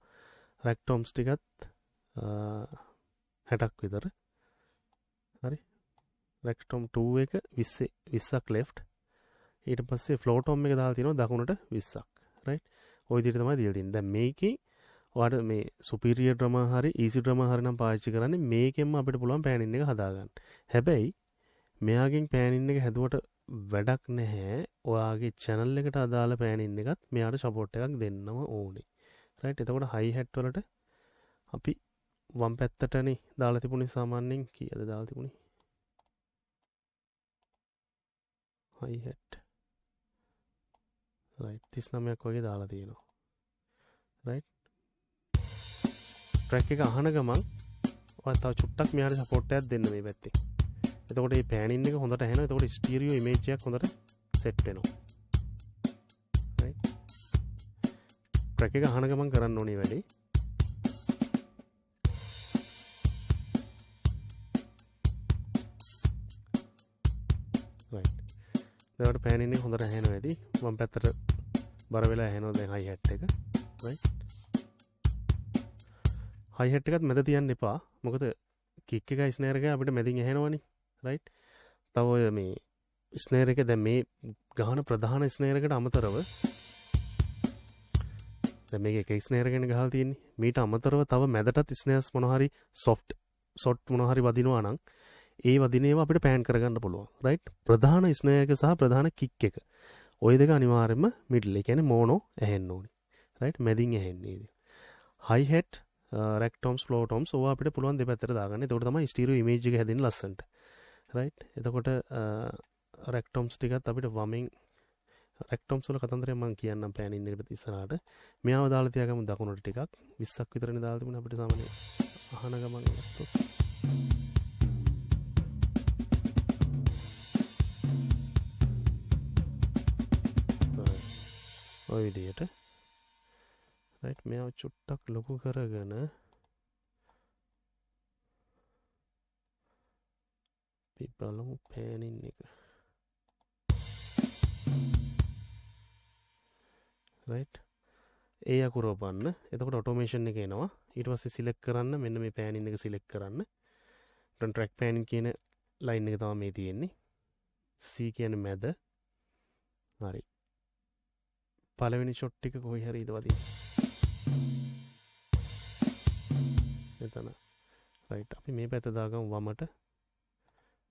රැක්ටෝම්ස් ටිකත් 60ක් විතර. හරි. රැක්ටෝම් 2 එක 20ක් ලෙෆ්ට්. ඊට පස්සේ ෆ්ලෝටෝම් එක දාලා තියෙනවා දකුණට 20ක්. රයිට්. ওই විදිහට තමයි දීලා තියෙන්නේ. දැන් මේකේ ඔයාලට මේ සුපීරියර් ඩ්‍රම හරි ඊසි ඩ්‍රම හරි නම් පාවිච්චි කරන්නේ මේකෙන්ම අපිට පුළුවන් පෑනින් එක හදාගන්න. හැබැයි මෙයාගෙන් පෑනින් එක හැදුවට වැඩක් නැහැ. ඔයාගේ channel එකට අදාළ පෑනින් එකත් මෙයාට support එකක් දෙන්නම ඕනේ. right. එතකොට හයි හැට් වලට අපි වම් පැත්තටනේ දාලා තිබුණේ සාමාන්‍යයෙන් කීයද දාලා තිබුණේ? හයි හැට්. right 39ක් වගේ දාලා තියෙනවා. right. ට්‍රැක් එක අහන ගමන් ඔයා තව චුට්ටක් මෙයාට support එකක් දෙන්න මේ පැත්තේ. එතකොට මේ පෑනින් එක හොඳට ඇහෙනවා. එතකොට ස්ටීරියෝ ඉමේජ් එකක් හොඳට සෙට් වෙනවා. right. ට්‍රැක් එක අහන ගමන් කරන්න ඕනේ වැඩේ. right. එතකොට පෑනින් එක හොඳට ඇහෙනවා ඇති. වම් පැත්තට බර වෙලා ඇහෙනවා දැන් හයි හැට් එක. right. හයි හැට් එකත් මැද තියන්න එපා. මොකද කික් එකයි ස්නේර් එකයි අපිට මැදින් ඇහෙනවනේ. right. තව ඔය මේ ස්නේර් එක දැන් මේ ගහන ප්‍රධාන ස්නේර් එකට අමතරව දැන් මේක එක ස්නේර් එකනේ ගහලා තියෙන්නේ. මීට අමතරව තව මැදටත් ස්නේර්ස් මොන හරි සොෆ්ට් මොන හරි වදිනවා නම් ඒ වදින ඒවා අපිට පෑන් කරගන්න පුළුවන්. right. ප්‍රධාන ස්නේර් එක සහ ප්‍රධාන කික් එක. ওই දෙක අනිවාර්යයෙන්ම මිඩල්. ඒ කියන්නේ මෝනෝ ඇහෙන්න ඕනේ. right. මැදින් ඇහෙන්නේ. හයි හැට් රැක්ටෝම්ස් ෆ්ලෝටෝම්ස් ඕවා අපිට පුළුවන් දෙපැත්තට දාගන්න. එතකොට තමයි ස්ටීරියෝ ඉමේජ් එක හැදෙන්නේ ලස්සනට. right. එතකොට රැක්ටෝම්ස් ටිකත් අපිට වමෙන් රැක්ටෝම්ස් වල කතන්දරය මම කියන්නම් පෑනින් එකට ඉස්සරහට. මෙයාව දාලා තියාගමු දකුණට ටිකක් 20ක් විතරනේ දාලා තිබුණේ අපිට සාමාන්‍ය අහන ගමන් ගත්තොත්. ඔය විදිහට right. මෙයාව චුට්ටක් ලොකු කරගෙන අපි බලමු පෑනින් එක. right. ඒ අකුර ඔබන්න. එතකොට ඔටෝමේෂන් එක එනවා. ඊට පස්සේ සිලෙක්ට් කරන්න මෙන්න මේ පෑනින් එක සිලෙක්ට් කරන්න. දැන් ට්‍රැක් පෑනින් කියන ලයින් එක තමයි මේ තියෙන්නේ. C කියන්නේ මැද. හරි. පළවෙනි ෂොට් එක කොහේ හරි ඉදවදී. එතන. right. අපි මේ පැත්ත දාගමු වමට.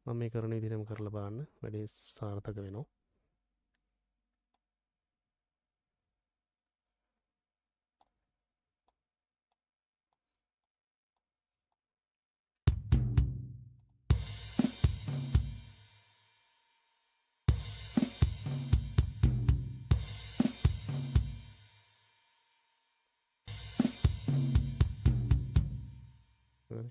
මම මේ කරන විදිහටම කරලා බලන්න. වැඩේ සාර්ථක වෙනවා. හරි.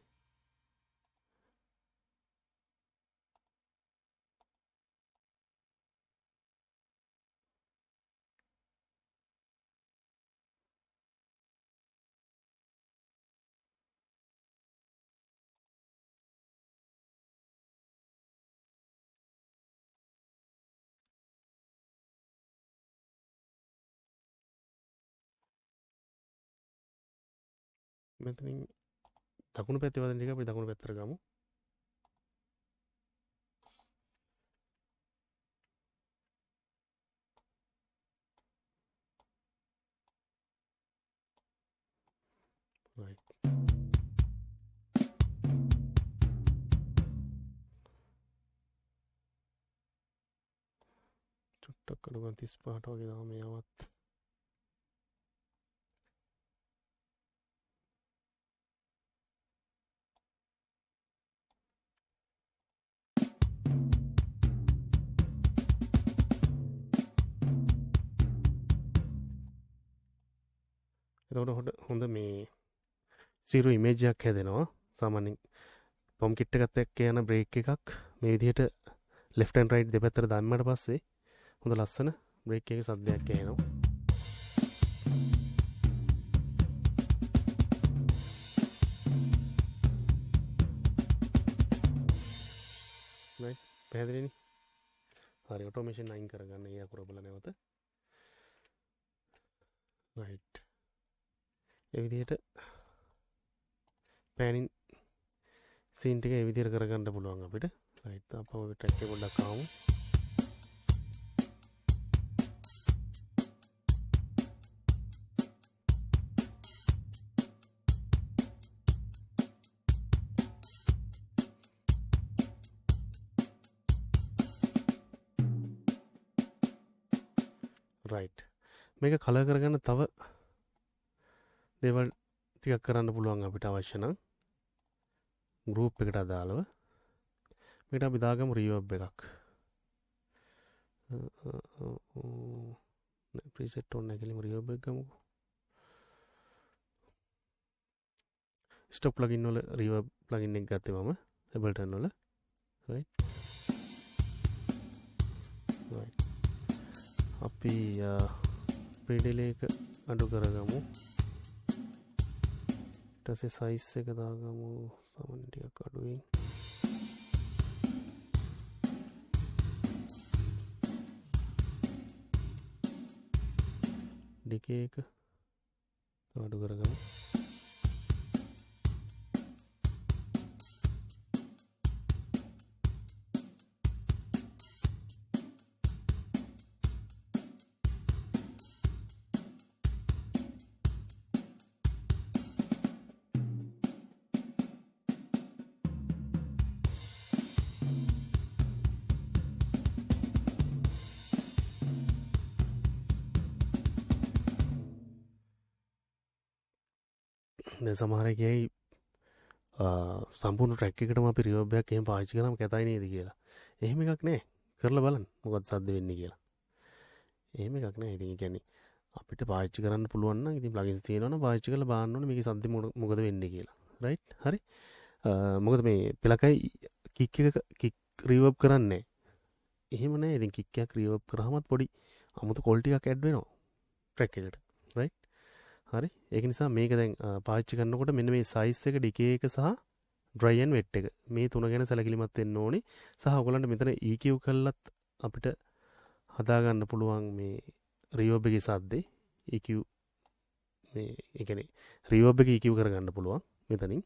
මෙතනින් දකුණු පැත්තේ වදින ටික අපි දකුණු පැත්තට ගමු. right. චුට්ටක් අඩු ගන්න 35ට වගේ දාම මෙයාවත්. එතකොට හොඳ මේ සීරු ඉමේජ් එකක් හැදෙනවා. සාමාන්‍යයෙන් පොම් කිට් එකත් එක්ක යන බ්‍රේක් එකක් මේ විදිහට left and right දෙපැත්තට දැම්මට පස්සේ හොඳ ලස්සන බ්‍රේක් එකේ සද්දයක් එනවා. right පැහැදිලිනේ. හරි ඔටෝමේෂන් අයින් කරගන්න ඒ අකුර බලලා නැවත. right ඒ විදිහට පෑනින් සීන් ටික ඒ විදිහට කරගන්න පුළුවන් අපිට. right අපව ට්‍රැක් එක පොඩ්ඩක් ආවමු. right මේක කලර් කරගන්න තව දේවල් ටිකක් කරන්න පුළුවන් අපිට අවශ්‍ය නම් ගෲප් එකට අදාළව මේකට අපි දාගමු රිවර්බ් එකක්. ප්‍රීසෙට් ඕන නැගලිම රිවර්බ් එක ගමුකෝ. ස්ටොප් ප්ලගින් වල රිවර්බ් ප්ලගින් එක ගත්තේ මම Ableton වල. right අපි ප්‍රීඩිලේ එක අඩු කරගමු. ඊට පස්සේ සයිස් එක දාගමු සාමාන්‍ය ටිකක් අඩුවෙන්. ඩිකේ එක අඩු කරගමු. සමහර කියයි සම්පූර්ණ ට්‍රැක් එකටම අපි රිවර්බ් එකක් එහෙම පාවිච්චි කරාම කැතයි නේද කියලා. එහෙම එකක් නෑ. කරලා බලන්න මොකක්ද සද්ද වෙන්නේ කියලා. එහෙම එකක් නෑ. ඉතින් ඒ කියන්නේ අපිට පාවිච්චි කරන්න පුළුවන් නම් ඉතින් ප්ලගින්ස් තියෙනවා නම් පාවිච්චි කරලා බලන්න ඕනේ මේකේ සද්ද මොකද වෙන්නේ කියලා. රයිට්? හරි. මොකද මේ පෙලකයි කික් එක කික් රිවර්බ් කරන්නේ. එහෙම නෑ. ඉතින් කික් එකක් රිවර්බ් කරාමත් පොඩි අමුතු ක්වොලිටි එකක් ඇඩ් වෙනවා ට්‍රැක් එකට. රයිට්? හරි ඒක නිසා මේක දැන් පාවිච්චි කරනකොට මෙන්න මේ සයිස් එක ඩිකේ එක සහ ඩ්‍රයි ඇන්ඩ් වෙට් එක මේ තුන ගැන සැලකිලිමත් වෙන්න ඕනේ. සහ ඔයගලන්ට මෙතන EQ කළත් අපිට හදා ගන්න පුළුවන් මේ රිවර්බ් එකේ සද්දේ EQ මේ ඒ කියන්නේ රිවර්බ් එක EQ කරගන්න පුළුවන් මෙතනින්.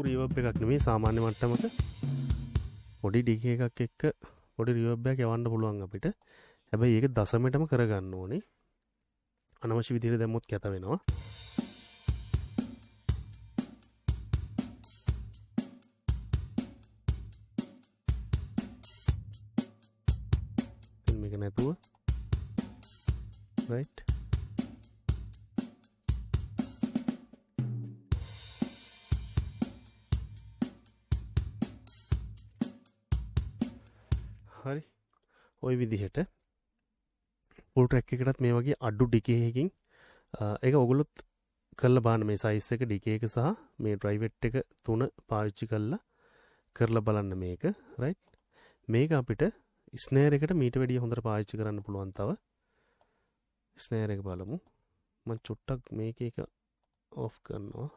රිවර්බ් එකක් නෙමෙයි සාමාන්‍ය මට්ටමක පොඩි ඩිකේ එකක් එක්ක පොඩි රිවර්බ් එකක් යවන්න පුළුවන් අපිට. හැබැයි ඒක දශමයටම කරගන්න ඕනේ. අනවශ්‍ය විදිහට දැම්මොත් කැත වෙනවා. මේක නැතුව right හරි ওই විදිහට ෆුල් ට්‍රැක් එකකටත් මේ වගේ අඩු ඩිකේ එකකින් ඒක ඔයගොල්ලොත් කරලා බලන්න මේ සයිස් එක ඩිකේ එක සහ මේ ඩ්‍රයිවෙට් එක තුන පාවිච්චි කරලා බලන්න මේක රයිට්. මේක අපිට ස්නේර් එකට මීට වැඩිය හොඳට පාවිච්චි කරන්න පුළුවන්. තව ස්නේර් එක බලමු. මම චුට්ටක් මේක එක ඔෆ් කරනවා.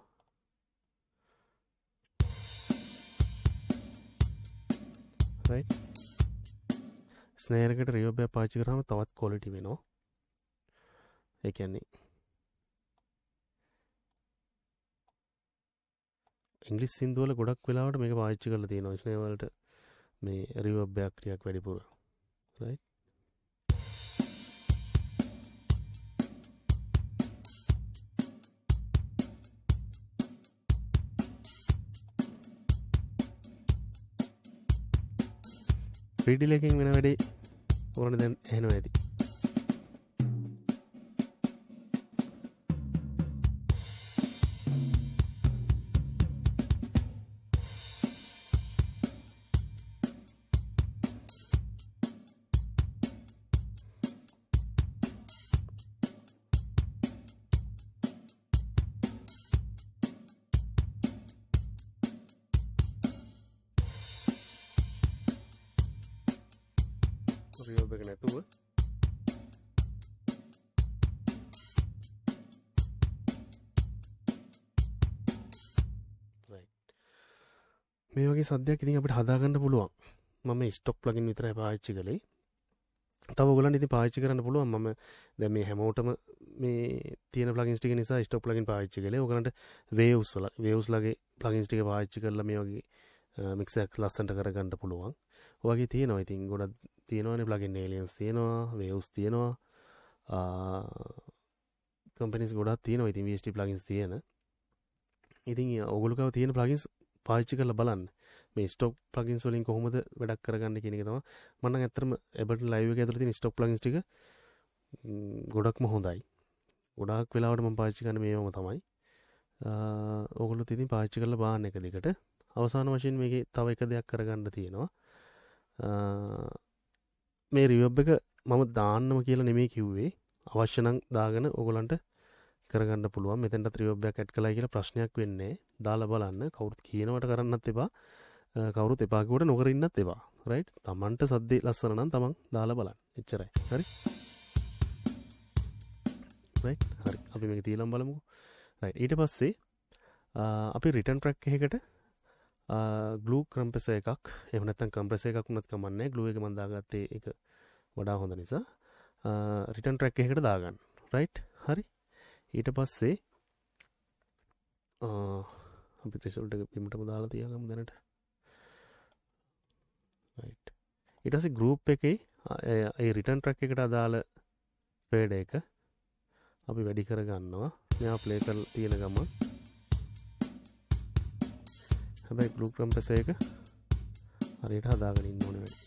රයිට් ස්නේර් එකට රිවර්බ් එක පාවිච්චි කරාම තවත් ක්වොලිටි වෙනවා. ඒ කියන්නේ ඉංග්‍රීසි සින්දු වල ගොඩක් වෙලාවට මේක පාවිච්චි කරලා තියෙනවා ස්නේර් වලට මේ රිවර්බ් එකක් ටිකක් වැඩිපුර. right ප්‍රීඩිල් එකකින් වෙන වැඩේ ඕන දැන් එහෙනවා ඇති. රියෝබ් එක නැතුව මේ වගේ සද්දයක් ඉතින් අපිට හදාගන්න පුළුවන්. මම ස්ටොක් ප්ලගින් විතරයි පාවිච්චි කළේ. තව ඔයගොල්ලන්ට ඉතින් පාවිච්චි කරන්න පුළුවන්. මම දැන් මේ හැමෝටම මේ තියෙන ප්ලගින්ස් ටික නිසා ස්ටොක් ප්ලගින් පාවිච්චි කළේ. ඔයගොල්ලන්ට වේව්ස් ලගේ ප්ලගින්ස් ටික පාවිච්චි කරලා මේ වගේ මික්සර් එක ලස්සනට කරගන්න පුළුවන්. ඔය වගේ තියෙනවා. ඉතින් ගොඩක් තියෙනවානේ ප්ලගින් ඒලියන්ස් තියෙනවා, වේව්ස් තියෙනවා. කම්පැනිස් ගොඩක් තියෙනවා. ඉතින් VST ප්ලගින්ස් තියෙන. ඉතින් ඔයගොල්ලෝ ගාව තියෙන ප්ලගින්ස් පාවිච්චි කරලා බලන්න. මේ ස්ටොක් ප්ලගින්ස් වලින් කොහොමද වැඩක් කරගන්නේ කියන එක තමයි. මම නම් ඇත්තටම Ableton Live එකේ ඇතුළේ තියෙන ස්ටොක් ප්ලගින්ස් ටික ගොඩක්ම හොඳයි. ගොඩාක් වෙලාවට මම පාවිච්චි කරන්නේ මේවම තමයි. ඕගොල්ලෝ ඉතින් පාවිච්චි කරලා බලන්න එක දිගට. අවසාන වශයෙන් මේකේ තව එක දෙයක් කරගන්න තියෙනවා. මේ රිවර්බ් එක මම දාන්නම කියලා නෙමෙයි කිව්වේ. අවශ්‍ය නම් දාගෙන ඕගොල්ලන්ට කරගන්න පුළුවන්. මෙතෙන්ට රිවර්බ් එකක් ඇඩ් කළා කියලා ප්‍රශ්නයක් වෙන්නේ නැහැ. දාලා බලන්න. කවුරුත් කියනවට කරන්නත් එපා. කවුරුත් එපා කිව්වට නොකර ඉන්නත් එපා. රයිට්? Tamanට සද්දේ ලස්සන නම් Taman දාලා බලන්න. එච්චරයි. හරි? රයිට්? හරි. අපි මේක තියලා බලමුකෝ. රයිට්. ඊට පස්සේ අපි රිටර්න් ට්‍රැක් එකකට ග්ලූ කම්ප්‍රෙසර් එකක් එහෙම නැත්නම් කම්ප්‍රෙසර් එකක් වුණත් කමන්නේ. ග්ලූ එක මම දාගත්තේ ඒක වඩා හොඳ නිසා. රිටර්න් ට්‍රැක් එකකට දාගන්න. රයිට්? හරි? ඊට පස්සේ අපි රිසල්ට් එක බිමටම දාලා තියාගමු දැනට. රයිට්. ඊට පස්සේ ගෲප් එකේ ඒ රිටර්න් ට්‍රැක් එකට අදාළ ෆේඩ් එක අපි වැඩි කරගන්නවා. මෙයා ප්ලේ කරලා තියෙන ගමන් හැබැයි ගෲප් කම්ප්‍රෙසර් එක හරියට හදාගෙන ඉන්න ඕනේ වැඩි.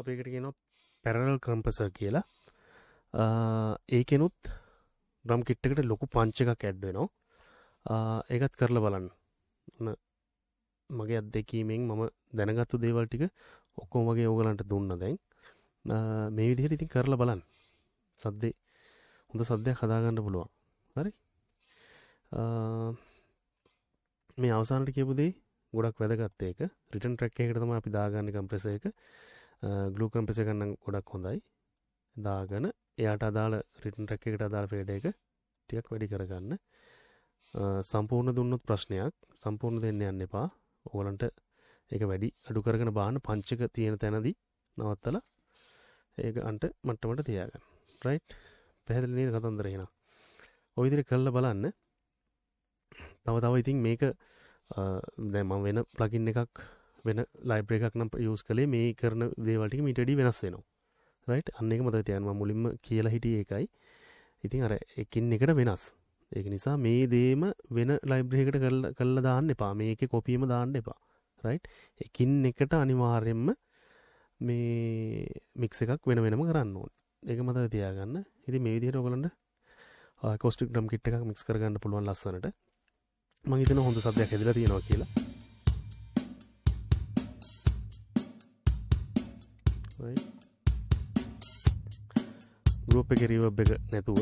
අපි එකට කියනවා පැරලල් කම්ප්‍රෙසර් කියලා. ඒකෙනුත් ඩ්‍රම් කිට් එකට ලොකු පංච් එකක් ඇඩ් වෙනවා. ඒකත් කරලා බලන්න. මගේ අත්දැකීමෙන් මම දැනගත්තු දේවල් ටික ඔක්කොම වගේ ඕගලන්ට දුන්නා දැන්. මේ විදිහට ඉතින් කරලා බලන්න. සද්දේ හොඳ සද්දයක් හදාගන්න පුළුවන්. හරි? මේ අවසානට කියපු දේ ගොඩක් වැදගත් ඒක. රිටර්න් ට්‍රැක් එකකට තමයි අපි දාගන්නේ කම්ප්‍රෙසර් එක. ග්ලූ කම්ප්‍රෙසර් එක නම් ගොඩක් හොඳයි. දාගෙන එයාට අදාළ රිටර්න් ට්‍රැක් එකට අදාළ ෆේඩ් එක ටිකක් වැඩි කරගන්න. සම්පූර්ණ දුන්නොත් ප්‍රශ්නයක්. සම්පූර්ණ දෙන්න යන්න එපා. ඕගලන්ට ඒක වැඩි අඩු කරගෙන බාන්න පංච් එක තියෙන තැනදී නවත්තලා ඒක අන්ට මට්ටමට තියාගන්න. රයිට්? පැහැදිලි නේද කතන්දර එහෙනම්? ඔය විදිහට කරලා බලන්න. තව ඉතින් මේක දැන් මම වෙන ප්ලගින් එකක් වෙන ලයිබ්‍රරි එකක් නම් යූස් කළේ මේ කරන දේවල් ටික මීට වඩා වෙනස් වෙනවා. රයිට්? අන්න ඒක මතක තියාගන්න. මම මුලින්ම කියලා හිටියේ ඒකයි. ඉතින් අර එකින් එකට වෙනස්. ඒක නිසා මේ දේම වෙන ලයිබ්‍රරි එකකට කරලා දාන්න එපා. මේකේ කොපියම දාන්න එපා. රයිට්? එකින් එකට අනිවාර්යයෙන්ම මේ මික්ස් එකක් වෙන වෙනම කරන්න ඕනේ. ඒක මතක තියාගන්න. ඉතින් මේ විදිහට ඔයගලන්ට acoustic drum kit එකක් මික්ස් කරගන්න පුළුවන් ලස්සනට. මම හිතනවා හොඳ සද්දයක් හැදිලා තියෙනවා කියලා. right group එකේ reverb එක නැතුව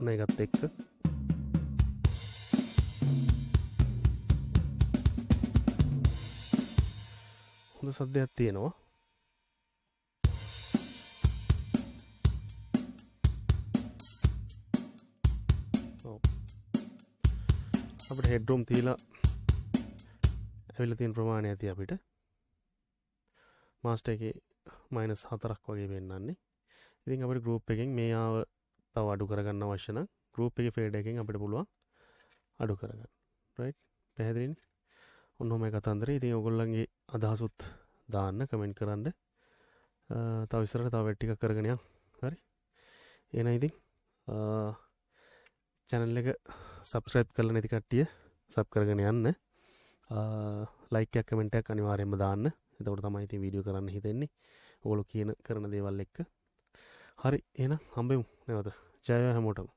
මේකත් එක්ක හොඳ සද්දයක් තියෙනවා. අපිට හෙඩ්රූම් තියලා ඇවිල්ලා තියෙන ප්‍රමාණය ඇති අපිට මාස්ටර් එකේ -4ක් වගේ වෙන්නන්නේ. ඉතින් අපිට ගෲප් එකෙන් මේ ආව තව අඩු කරගන්න අවශ්‍ය නම් ගෲප් එකේ ෆේඩ් එකෙන් අපිට පුළුවන් අඩු කරගන්න. රයිට්? පැහැදිලිනේ? ඔන්න ඔහමයි කතන්දරේ. ඉතින් ඔයගොල්ලන්ගේ අදහසුත් දාන්න කමෙන්ට් කරන්න. තව ඉස්සරහට තව වැඩ ටිකක් කරගෙන යන්න. හරි. එහෙනම් ඉතින් channel එක subscribe කරලා නැති කට්ටිය sub කරගෙන යන්න. like එකක් කමෙන්ට් එකක් අනිවාර්යයෙන්ම දාන්න. එතකොට තමයි ඉතින් වීඩියෝ කරන්න හිතෙන්නේ. ඕගොල්ලෝ කරන දේවල් එක්ක. හරි එහෙනම් හම්බෙමු නැවත. ජය වේවා හැමෝටම.